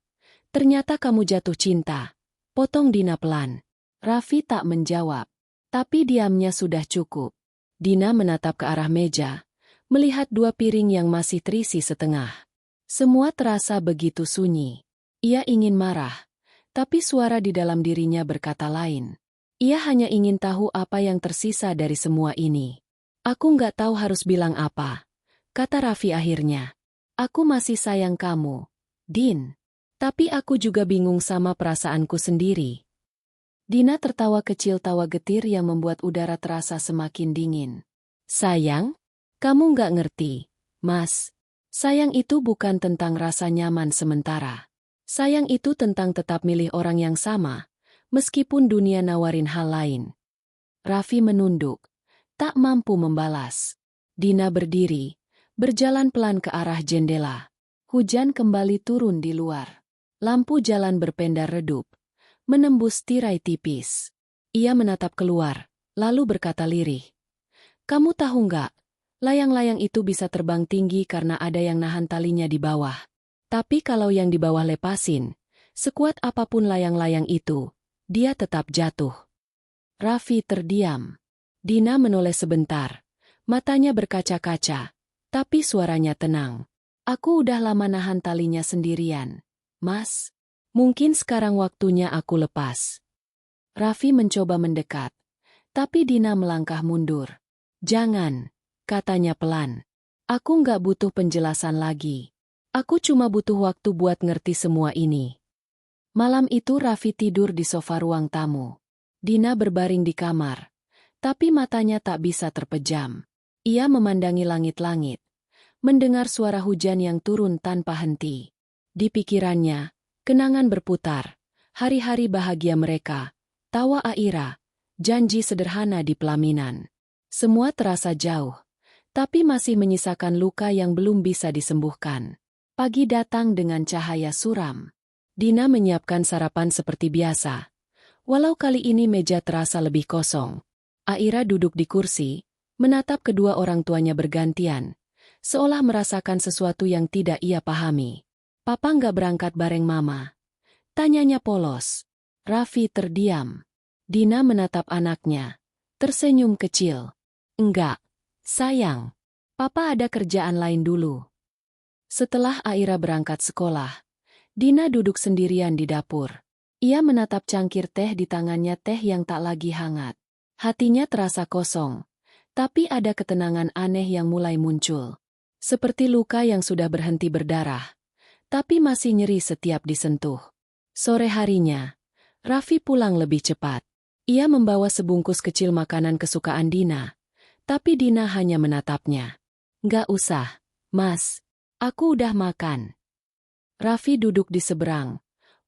kamu jatuh cinta. Potong Dina pelan. Raffi tak menjawab, tapi diamnya sudah cukup. Dina menatap ke arah meja, melihat dua piring yang masih terisi setengah. Semua terasa begitu sunyi. Ia ingin marah, tapi suara di dalam dirinya berkata lain. Ia hanya ingin tahu apa yang tersisa dari semua ini. Aku nggak tahu harus bilang apa, kata Raffi akhirnya. Aku masih sayang kamu, Din. Tapi aku juga bingung sama perasaanku sendiri. Dina tertawa kecil, tawa getir yang membuat udara terasa semakin dingin. Sayang? Kamu nggak ngerti, Mas. Sayang itu bukan tentang rasa nyaman sementara. Sayang itu tentang tetap milih orang yang sama, meskipun dunia nawarin hal lain. Raffi menunduk, tak mampu membalas. Dina berdiri, berjalan pelan ke arah jendela. Hujan kembali turun di luar. Lampu jalan berpendar redup, menembus tirai tipis. Ia menatap keluar, lalu berkata lirih. Kamu tahu nggak, layang-layang itu bisa terbang tinggi karena ada yang nahan talinya di bawah. Tapi kalau yang di bawah lepasin, sekuat apapun layang-layang itu, dia tetap jatuh. Raffi terdiam. Dina menoleh sebentar. Matanya berkaca-kaca, tapi suaranya tenang. Aku udah lama nahan talinya sendirian, Mas. Mungkin sekarang waktunya aku lepas. Raffi mencoba mendekat, tapi Dina melangkah mundur. Jangan, katanya pelan. Aku nggak butuh penjelasan lagi. Aku cuma butuh waktu buat ngerti semua ini. Malam itu Raffi tidur di sofa ruang tamu. Dina berbaring di kamar, tapi matanya tak bisa terpejam. Ia memandangi langit-langit, mendengar suara hujan yang turun tanpa henti. Di pikirannya, kenangan berputar, hari-hari bahagia mereka, tawa Aira, janji sederhana di pelaminan. Semua terasa jauh, tapi masih menyisakan luka yang belum bisa disembuhkan. Pagi datang dengan cahaya suram. Dina menyiapkan sarapan seperti biasa. Walau kali ini meja terasa lebih kosong. Aira duduk di kursi, menatap kedua orang tuanya bergantian, seolah merasakan sesuatu yang tidak ia pahami. Papa nggak berangkat bareng mama? Tanyanya polos. Raffi terdiam. Dina menatap anaknya, tersenyum kecil. Enggak, sayang. Papa ada kerjaan lain dulu. Setelah Aira berangkat sekolah, Dina duduk sendirian di dapur. Ia menatap cangkir teh di tangannya, teh yang tak lagi hangat. Hatinya terasa kosong, tapi ada ketenangan aneh yang mulai muncul. Seperti luka yang sudah berhenti berdarah, tapi masih nyeri setiap disentuh. Sore harinya, Raffi pulang lebih cepat. Ia membawa sebungkus kecil makanan kesukaan Dina, tapi Dina hanya menatapnya. Nggak usah, Mas. Aku udah makan. Raffi duduk di seberang.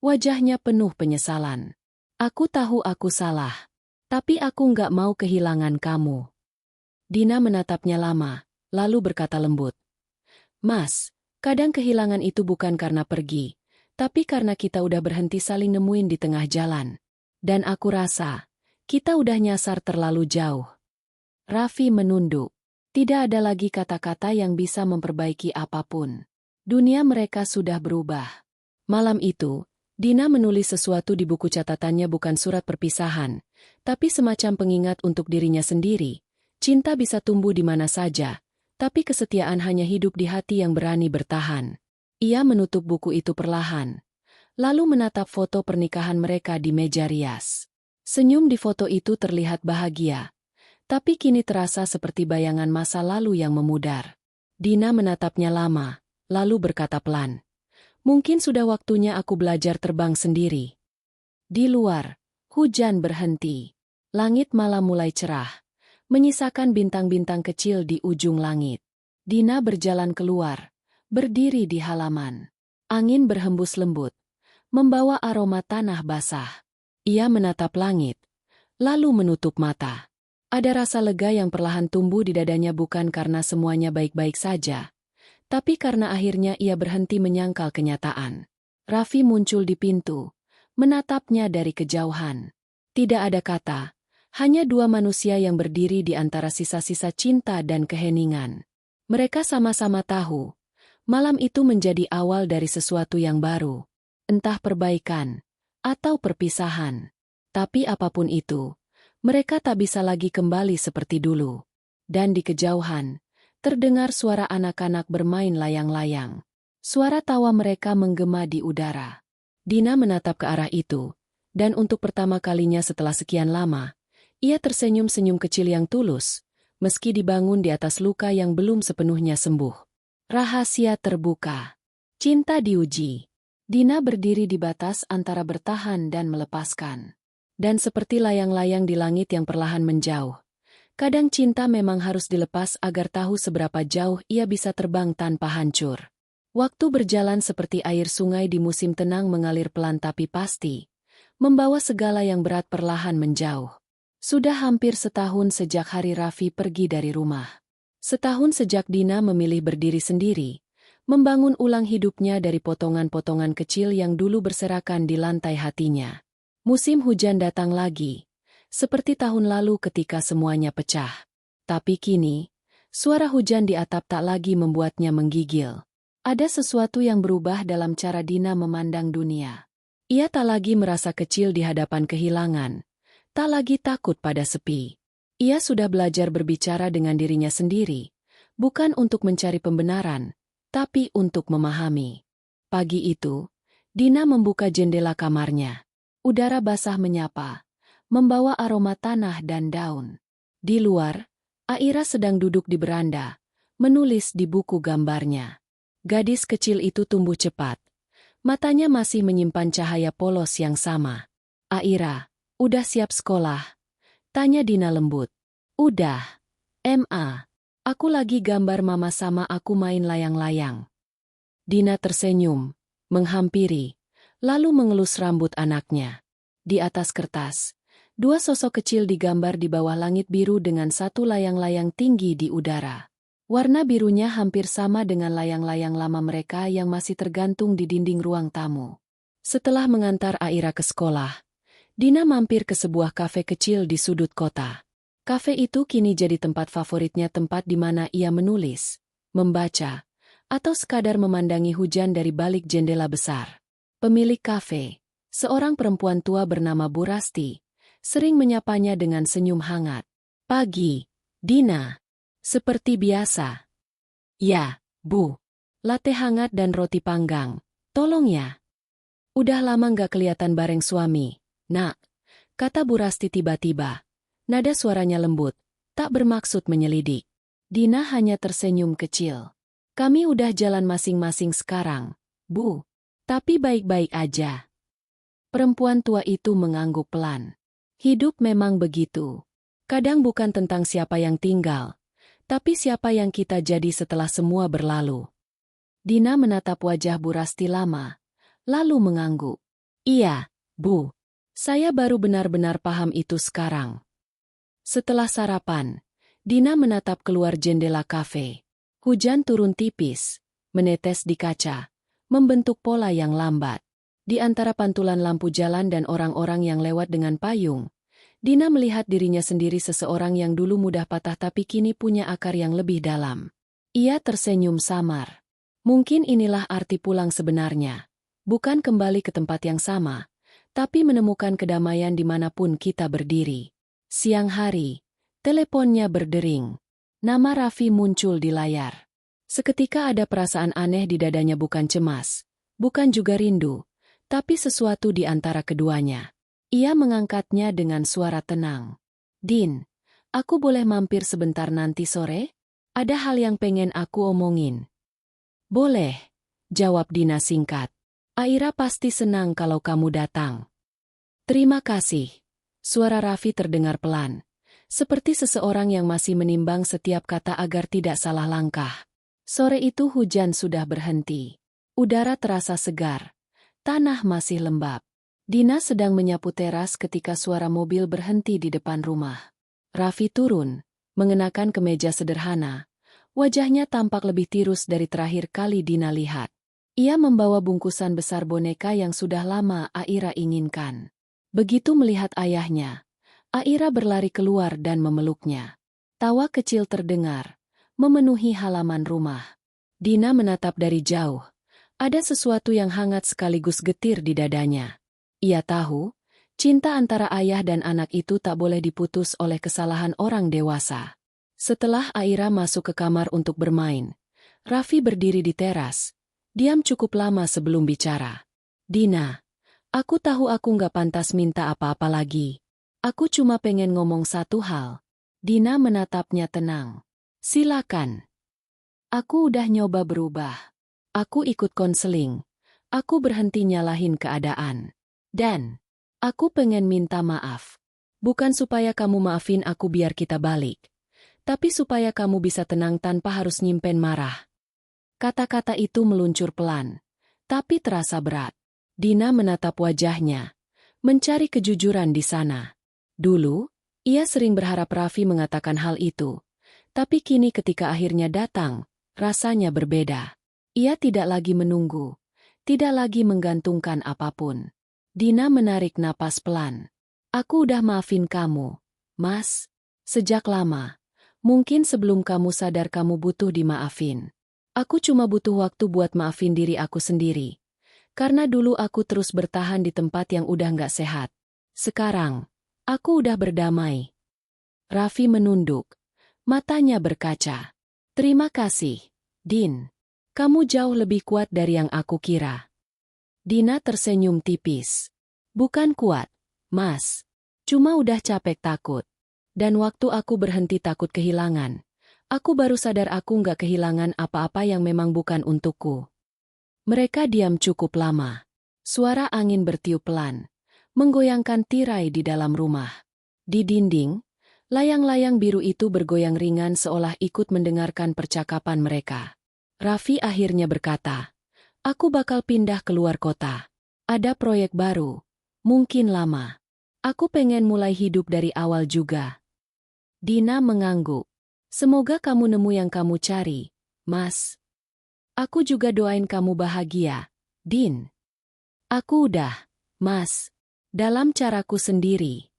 Wajahnya penuh penyesalan. Aku tahu aku salah. Tapi aku nggak mau kehilangan kamu. Dina menatapnya lama, lalu berkata lembut. Mas, kadang kehilangan itu bukan karena pergi, tapi karena kita udah berhenti saling nemuin di tengah jalan. Dan aku rasa, kita udah nyasar terlalu jauh. Raffi menunduk. Tidak ada lagi kata-kata yang bisa memperbaiki apapun. Dunia mereka sudah berubah. Malam itu, Dina menulis sesuatu di buku catatannya, bukan surat perpisahan, tapi semacam pengingat untuk dirinya sendiri. Cinta bisa tumbuh di mana saja, tapi kesetiaan hanya hidup di hati yang berani bertahan. Ia menutup buku itu perlahan, lalu menatap foto pernikahan mereka di meja rias. Senyum di foto itu terlihat bahagia, tapi kini terasa seperti bayangan masa lalu yang memudar. Dina menatapnya lama, lalu berkata pelan, mungkin sudah waktunya aku belajar terbang sendiri. Di luar, hujan berhenti. Langit malam mulai cerah, menyisakan bintang-bintang kecil di ujung langit. Dina berjalan keluar, berdiri di halaman. Angin berhembus lembut, membawa aroma tanah basah. Ia menatap langit, lalu menutup mata. Ada rasa lega yang perlahan tumbuh di dadanya, bukan karena semuanya baik-baik saja, tapi karena akhirnya ia berhenti menyangkal kenyataan. Raffi muncul di pintu, menatapnya dari kejauhan. Tidak ada kata, hanya dua manusia yang berdiri di antara sisa-sisa cinta dan keheningan. Mereka sama-sama tahu, malam itu menjadi awal dari sesuatu yang baru. Entah perbaikan, atau perpisahan. Tapi apapun itu, mereka tak bisa lagi kembali seperti dulu. Dan di kejauhan, terdengar suara anak-anak bermain layang-layang. Suara tawa mereka menggema di udara. Dina menatap ke arah itu, dan untuk pertama kalinya setelah sekian lama, ia tersenyum senyum kecil yang tulus, meski dibangun di atas luka yang belum sepenuhnya sembuh. Rahasia terbuka. Cinta diuji. Dina berdiri di batas antara bertahan dan melepaskan. Dan seperti layang-layang di langit yang perlahan menjauh, kadang cinta memang harus dilepas agar tahu seberapa jauh ia bisa terbang tanpa hancur. Waktu berjalan seperti air sungai di musim tenang, mengalir pelan tapi pasti, membawa segala yang berat perlahan menjauh. Sudah hampir setahun sejak hari Raffi pergi dari rumah. Setahun sejak Dina memilih berdiri sendiri, membangun ulang hidupnya dari potongan-potongan kecil yang dulu berserakan di lantai hatinya. Musim hujan datang lagi, seperti tahun lalu ketika semuanya pecah. Tapi kini, suara hujan di atap tak lagi membuatnya menggigil. Ada sesuatu yang berubah dalam cara Dina memandang dunia. Ia tak lagi merasa kecil di hadapan kehilangan, tak lagi takut pada sepi. Ia sudah belajar berbicara dengan dirinya sendiri, bukan untuk mencari pembenaran, tapi untuk memahami. Pagi itu, Dina membuka jendela kamarnya. Udara basah menyapa, membawa aroma tanah dan daun. Di luar, Aira sedang duduk di beranda, menulis di buku gambarnya. Gadis kecil itu tumbuh cepat. Matanya masih menyimpan cahaya polos yang sama. Aira, udah siap sekolah? Tanya Dina lembut. Udah. Ma. Aku lagi gambar mama sama aku main layang-layang. Dina tersenyum, menghampiri, lalu mengelus rambut anaknya. Di atas kertas, dua sosok kecil digambar di bawah langit biru dengan satu layang-layang tinggi di udara. Warna birunya hampir sama dengan layang-layang lama mereka yang masih tergantung di dinding ruang tamu. Setelah mengantar Aira ke sekolah, Dina mampir ke sebuah kafe kecil di sudut kota. Kafe itu kini jadi tempat favoritnya, tempat di mana ia menulis, membaca, atau sekadar memandangi hujan dari balik jendela besar. Pemilik kafe, seorang perempuan tua bernama Bu Rasti, sering menyapanya dengan senyum hangat. "Pagi, Dina." "Seperti biasa." "Ya, Bu. Latte hangat dan roti panggang. Tolong ya." "Udah lama nggak kelihatan bareng suami, Nak," kata Bu Rasti tiba-tiba. Nada suaranya lembut, tak bermaksud menyelidik. Dina hanya tersenyum kecil. "Kami udah jalan masing-masing sekarang, Bu. Tapi baik-baik aja." Perempuan tua itu mengangguk pelan. Hidup memang begitu. Kadang bukan tentang siapa yang tinggal, tapi siapa yang kita jadi setelah semua berlalu. Dina menatap wajah Bu Rasti lama, lalu mengangguk. "Iya, Bu. Saya baru benar-benar paham itu sekarang." Setelah sarapan, Dina menatap keluar jendela kafe. Hujan turun tipis, menetes di kaca, membentuk pola yang lambat. Di antara pantulan lampu jalan dan orang-orang yang lewat dengan payung, Dina melihat dirinya sendiri, seseorang yang dulu mudah patah tapi kini punya akar yang lebih dalam. Ia tersenyum samar. Mungkin inilah arti pulang sebenarnya. Bukan kembali ke tempat yang sama, tapi menemukan kedamaian dimanapun kita berdiri. Siang hari, teleponnya berdering. Nama Raffi muncul di layar. Seketika ada perasaan aneh di dadanya, bukan cemas, bukan juga rindu, tapi sesuatu di antara keduanya. Ia mengangkatnya dengan suara tenang. "Din, aku boleh mampir sebentar nanti sore? Ada hal yang pengen aku omongin." "Boleh," jawab Dina singkat. "Aira pasti senang kalau kamu datang." "Terima kasih." Suara Raffi terdengar pelan, seperti seseorang yang masih menimbang setiap kata agar tidak salah langkah. Sore itu hujan sudah berhenti. Udara terasa segar. Tanah masih lembab. Dina sedang menyapu teras ketika suara mobil berhenti di depan rumah. Raffi turun, mengenakan kemeja sederhana. Wajahnya tampak lebih tirus dari terakhir kali Dina lihat. Ia membawa bungkusan besar boneka yang sudah lama Aira inginkan. Begitu melihat ayahnya, Aira berlari keluar dan memeluknya. Tawa kecil terdengar, memenuhi halaman rumah. Dina menatap dari jauh. Ada sesuatu yang hangat sekaligus getir di dadanya. Ia tahu, cinta antara ayah dan anak itu tak boleh diputus oleh kesalahan orang dewasa. Setelah Aira masuk ke kamar untuk bermain, Raffi berdiri di teras. Diam cukup lama sebelum bicara. "Dina, aku tahu aku nggak pantas minta apa-apa lagi. Aku cuma pengen ngomong satu hal." Dina menatapnya tenang. "Silakan." "Aku udah nyoba berubah. Aku ikut konseling. Aku berhenti nyalahin keadaan. Dan aku pengen minta maaf. Bukan supaya kamu maafin aku biar kita balik, tapi supaya kamu bisa tenang tanpa harus nyimpen marah." Kata-kata itu meluncur pelan, tapi terasa berat. Dina menatap wajahnya, mencari kejujuran di sana. Dulu, ia sering berharap Raffi mengatakan hal itu. Tapi kini ketika akhirnya datang, rasanya berbeda. Ia tidak lagi menunggu, tidak lagi menggantungkan apapun. Dina menarik napas pelan. "Aku udah maafin kamu, Mas. Sejak lama. Mungkin sebelum kamu sadar kamu butuh dimaafin. Aku cuma butuh waktu buat maafin diri aku sendiri. Karena dulu aku terus bertahan di tempat yang udah nggak sehat. Sekarang, aku udah berdamai." Raffi menunduk. Matanya berkaca. "Terima kasih, Din. Kamu jauh lebih kuat dari yang aku kira." Dina tersenyum tipis. "Bukan kuat, Mas. Cuma udah capek takut. Dan waktu aku berhenti takut kehilangan, aku baru sadar aku nggak kehilangan apa-apa yang memang bukan untukku." Mereka diam cukup lama. Suara angin bertiup pelan, menggoyangkan tirai di dalam rumah. Di dinding, layang-layang biru itu bergoyang ringan seolah ikut mendengarkan percakapan mereka. Raffi akhirnya berkata, "Aku bakal pindah keluar kota. Ada proyek baru, mungkin lama. Aku pengen mulai hidup dari awal juga." Dina mengangguk. "Semoga kamu nemu yang kamu cari, Mas. Aku juga doain kamu bahagia, Din." "Aku udah, Mas." Dalam caraku sendiri.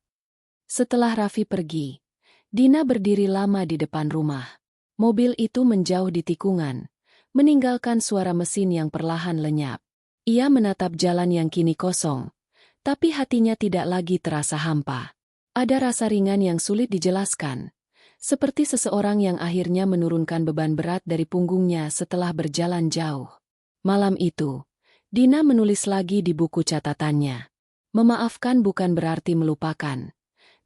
Setelah Raffi pergi, Dina berdiri lama di depan rumah. Mobil itu menjauh di tikungan, meninggalkan suara mesin yang perlahan lenyap. Ia menatap jalan yang kini kosong, tapi hatinya tidak lagi terasa hampa. Ada rasa ringan yang sulit dijelaskan, seperti seseorang yang akhirnya menurunkan beban berat dari punggungnya setelah berjalan jauh. Malam itu, Dina menulis lagi di buku catatannya. Memaafkan bukan berarti melupakan,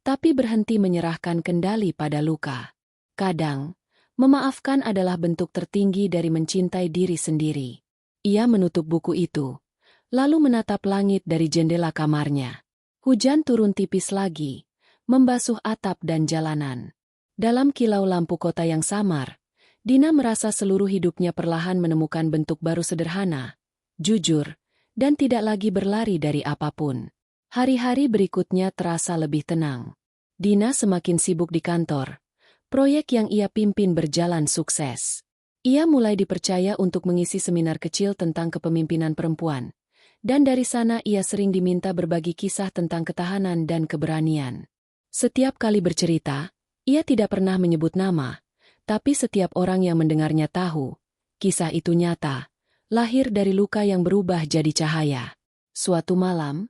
tapi berhenti menyerahkan kendali pada luka. Kadang, memaafkan adalah bentuk tertinggi dari mencintai diri sendiri. Ia menutup buku itu, lalu menatap langit dari jendela kamarnya. Hujan turun tipis lagi, membasuh atap dan jalanan. Dalam kilau lampu kota yang samar, Dina merasa seluruh hidupnya perlahan menemukan bentuk baru sederhana, jujur, dan tidak lagi berlari dari apapun. Hari-hari berikutnya terasa lebih tenang. Dina semakin sibuk di kantor. Proyek yang ia pimpin berjalan sukses. Ia mulai dipercaya untuk mengisi seminar kecil tentang kepemimpinan perempuan. Dan dari sana ia sering diminta berbagi kisah tentang ketahanan dan keberanian. Setiap kali bercerita, ia tidak pernah menyebut nama, tapi setiap orang yang mendengarnya tahu, kisah itu nyata, lahir dari luka yang berubah jadi cahaya. Suatu malam,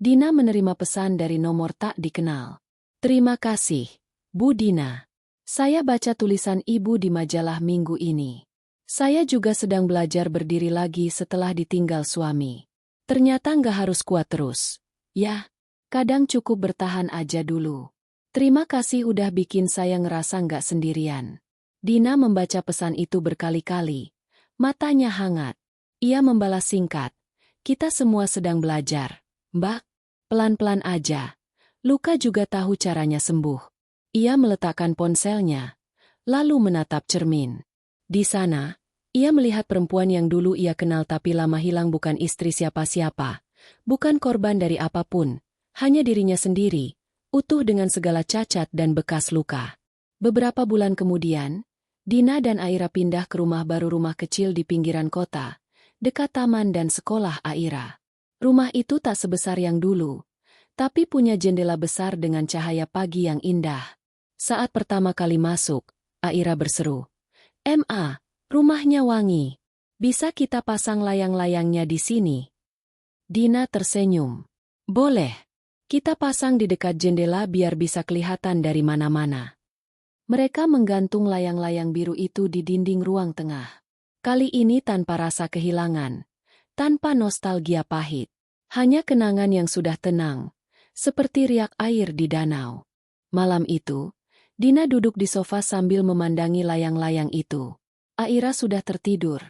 Dina menerima pesan dari nomor tak dikenal. Terima kasih, Bu Dina. Saya baca tulisan Ibu di majalah minggu ini. Saya juga sedang belajar berdiri lagi setelah ditinggal suami. Ternyata nggak harus kuat terus. Ya, kadang cukup bertahan aja dulu. Terima kasih udah bikin saya ngerasa nggak sendirian. Dina membaca pesan itu berkali-kali. Matanya hangat. Ia membalas singkat. Kita semua sedang belajar, Mbak. Pelan-pelan aja. Luka juga tahu caranya sembuh. Ia meletakkan ponselnya, lalu menatap cermin. Di sana, ia melihat perempuan yang dulu ia kenal tapi lama hilang bukan istri siapa-siapa, bukan korban dari apapun, hanya dirinya sendiri, utuh dengan segala cacat dan bekas luka. Beberapa bulan kemudian, Dina dan Aira pindah ke rumah baru, rumah kecil di pinggiran kota, dekat taman dan sekolah Aira. Rumah itu tak sebesar yang dulu, tapi punya jendela besar dengan cahaya pagi yang indah. Saat pertama kali masuk, Aira berseru, "Ma, rumahnya wangi. Bisa kita pasang layang-layangnya di sini?" Dina tersenyum. "Boleh. Kita pasang di dekat jendela biar bisa kelihatan dari mana-mana." Mereka menggantung layang-layang biru itu di dinding ruang tengah. Kali ini tanpa rasa kehilangan, tanpa nostalgia pahit. Hanya kenangan yang sudah tenang, seperti riak air di danau. Malam itu, Dina duduk di sofa sambil memandangi layang-layang itu. Aira sudah tertidur,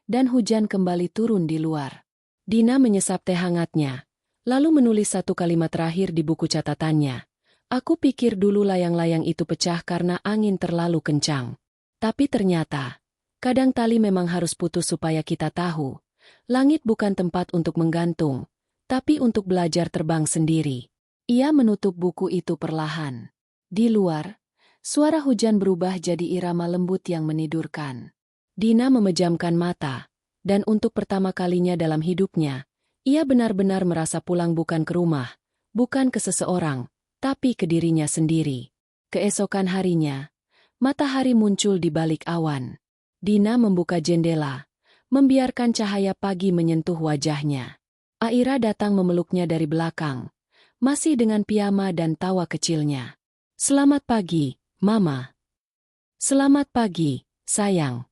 dan hujan kembali turun di luar. Dina menyesap teh hangatnya, lalu menulis satu kalimat terakhir di buku catatannya. Aku pikir dulu layang-layang itu pecah karena angin terlalu kencang. Tapi ternyata, kadang tali memang harus putus supaya kita tahu. Langit bukan tempat untuk menggantung, tapi untuk belajar terbang sendiri. Ia menutup buku itu perlahan. Di luar, suara hujan berubah jadi irama lembut yang menidurkan. Dina memejamkan mata, dan untuk pertama kalinya dalam hidupnya, ia benar-benar merasa pulang bukan ke rumah, bukan ke seseorang, tapi ke dirinya sendiri. Keesokan harinya, matahari muncul di balik awan. Dina membuka jendela, membiarkan cahaya pagi menyentuh wajahnya. Aira datang memeluknya dari belakang, masih dengan piyama dan tawa kecilnya. "Selamat pagi, Mama." "Selamat pagi, sayang."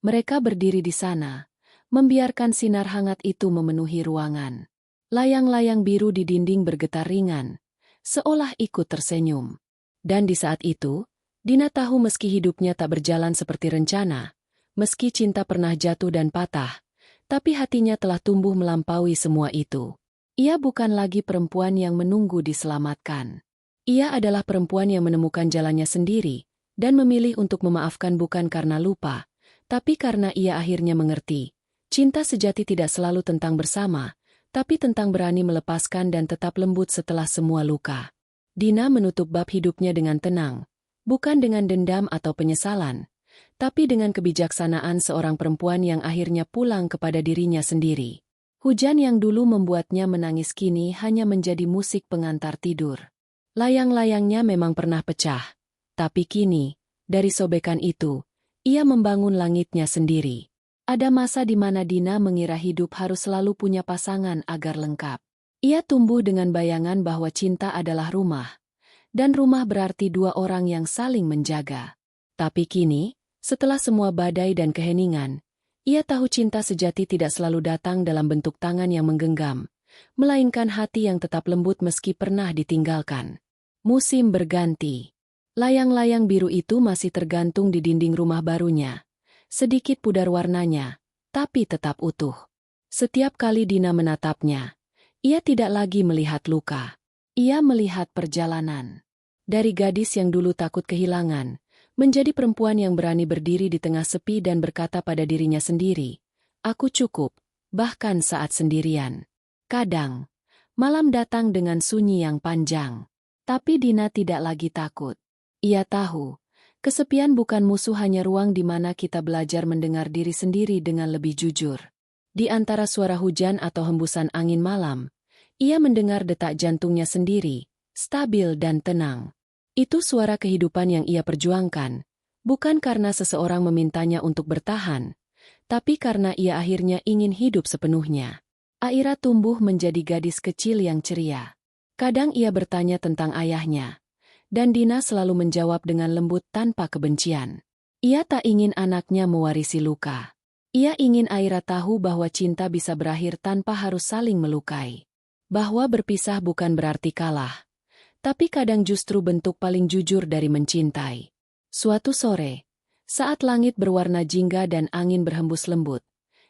Mereka berdiri di sana, membiarkan sinar hangat itu memenuhi ruangan. Layang-layang biru di dinding bergetar ringan, seolah ikut tersenyum. Dan di saat itu, Dina tahu meski hidupnya tak berjalan seperti rencana, meski cinta pernah jatuh dan patah, tapi hatinya telah tumbuh melampaui semua itu. Ia bukan lagi perempuan yang menunggu diselamatkan. Ia adalah perempuan yang menemukan jalannya sendiri, dan memilih untuk memaafkan bukan karena lupa, tapi karena ia akhirnya mengerti. Cinta sejati tidak selalu tentang bersama, tapi tentang berani melepaskan dan tetap lembut setelah semua luka. Dina menutup bab hidupnya dengan tenang, bukan dengan dendam atau penyesalan, tapi dengan kebijaksanaan seorang perempuan yang akhirnya pulang kepada dirinya sendiri. Hujan yang dulu membuatnya menangis kini hanya menjadi musik pengantar tidur. Layang-layangnya memang pernah pecah, tapi kini, dari sobekan itu, ia membangun langitnya sendiri. Ada masa di mana Dina mengira hidup harus selalu punya pasangan agar lengkap. Ia tumbuh dengan bayangan bahwa cinta adalah rumah, dan rumah berarti dua orang yang saling menjaga. Tapi kini, setelah semua badai dan keheningan, ia tahu cinta sejati tidak selalu datang dalam bentuk tangan yang menggenggam, melainkan hati yang tetap lembut meski pernah ditinggalkan. Musim berganti. Layang-layang biru itu masih tergantung di dinding rumah barunya. Sedikit pudar warnanya, tapi tetap utuh. Setiap kali Dina menatapnya, ia tidak lagi melihat luka. Ia melihat perjalanan. Dari gadis yang dulu takut kehilangan, menjadi perempuan yang berani berdiri di tengah sepi dan berkata pada dirinya sendiri, "Aku cukup," bahkan saat sendirian. Kadang, malam datang dengan sunyi yang panjang. Tapi Dina tidak lagi takut. Ia tahu, kesepian bukan musuh, hanya ruang di mana kita belajar mendengar diri sendiri dengan lebih jujur. Di antara suara hujan atau hembusan angin malam, ia mendengar detak jantungnya sendiri, stabil dan tenang. Itu suara kehidupan yang ia perjuangkan, bukan karena seseorang memintanya untuk bertahan, tapi karena ia akhirnya ingin hidup sepenuhnya. Aira tumbuh menjadi gadis kecil yang ceria. Kadang ia bertanya tentang ayahnya, dan Dina selalu menjawab dengan lembut tanpa kebencian. Ia tak ingin anaknya mewarisi luka. Ia ingin Aira tahu bahwa cinta bisa berakhir tanpa harus saling melukai. Bahwa berpisah bukan berarti kalah, tapi kadang justru bentuk paling jujur dari mencintai. Suatu sore, saat langit berwarna jingga dan angin berhembus lembut,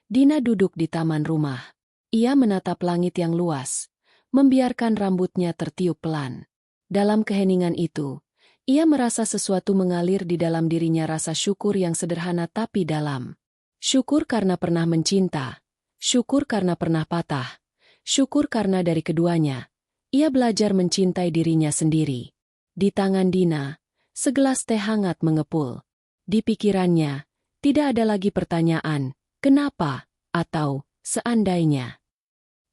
Dina duduk di taman rumah. Ia menatap langit yang luas, membiarkan rambutnya tertiup pelan. Dalam keheningan itu, ia merasa sesuatu mengalir di dalam dirinya, rasa syukur yang sederhana tapi dalam. Syukur karena pernah mencinta, syukur karena pernah patah, syukur karena dari keduanya, ia belajar mencintai dirinya sendiri. Di tangan Dina, segelas teh hangat mengepul. Di pikirannya, tidak ada lagi pertanyaan, kenapa, atau seandainya.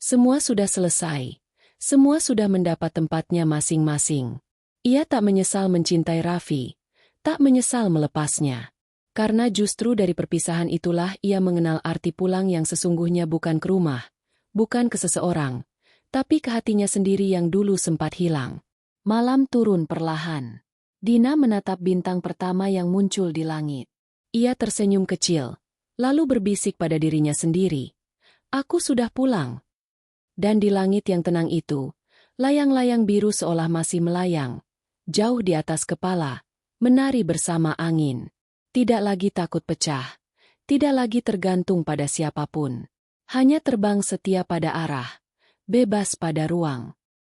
Semua sudah selesai. Semua sudah mendapat tempatnya masing-masing. Ia tak menyesal mencintai Raffi, tak menyesal melepasnya. Karena justru dari perpisahan itulah ia mengenal arti pulang yang sesungguhnya, bukan ke rumah, bukan ke seseorang, tapi ke hatinya sendiri yang dulu sempat hilang. Malam turun perlahan. Dina menatap bintang pertama yang muncul di langit. Ia tersenyum kecil, lalu berbisik pada dirinya sendiri, "Aku sudah pulang." Dan di langit yang tenang itu, layang-layang biru seolah masih melayang, jauh di atas kepala, menari bersama angin. Tidak lagi takut pecah, tidak lagi tergantung pada siapapun. Hanya terbang setia pada arah, bebas pada ruang.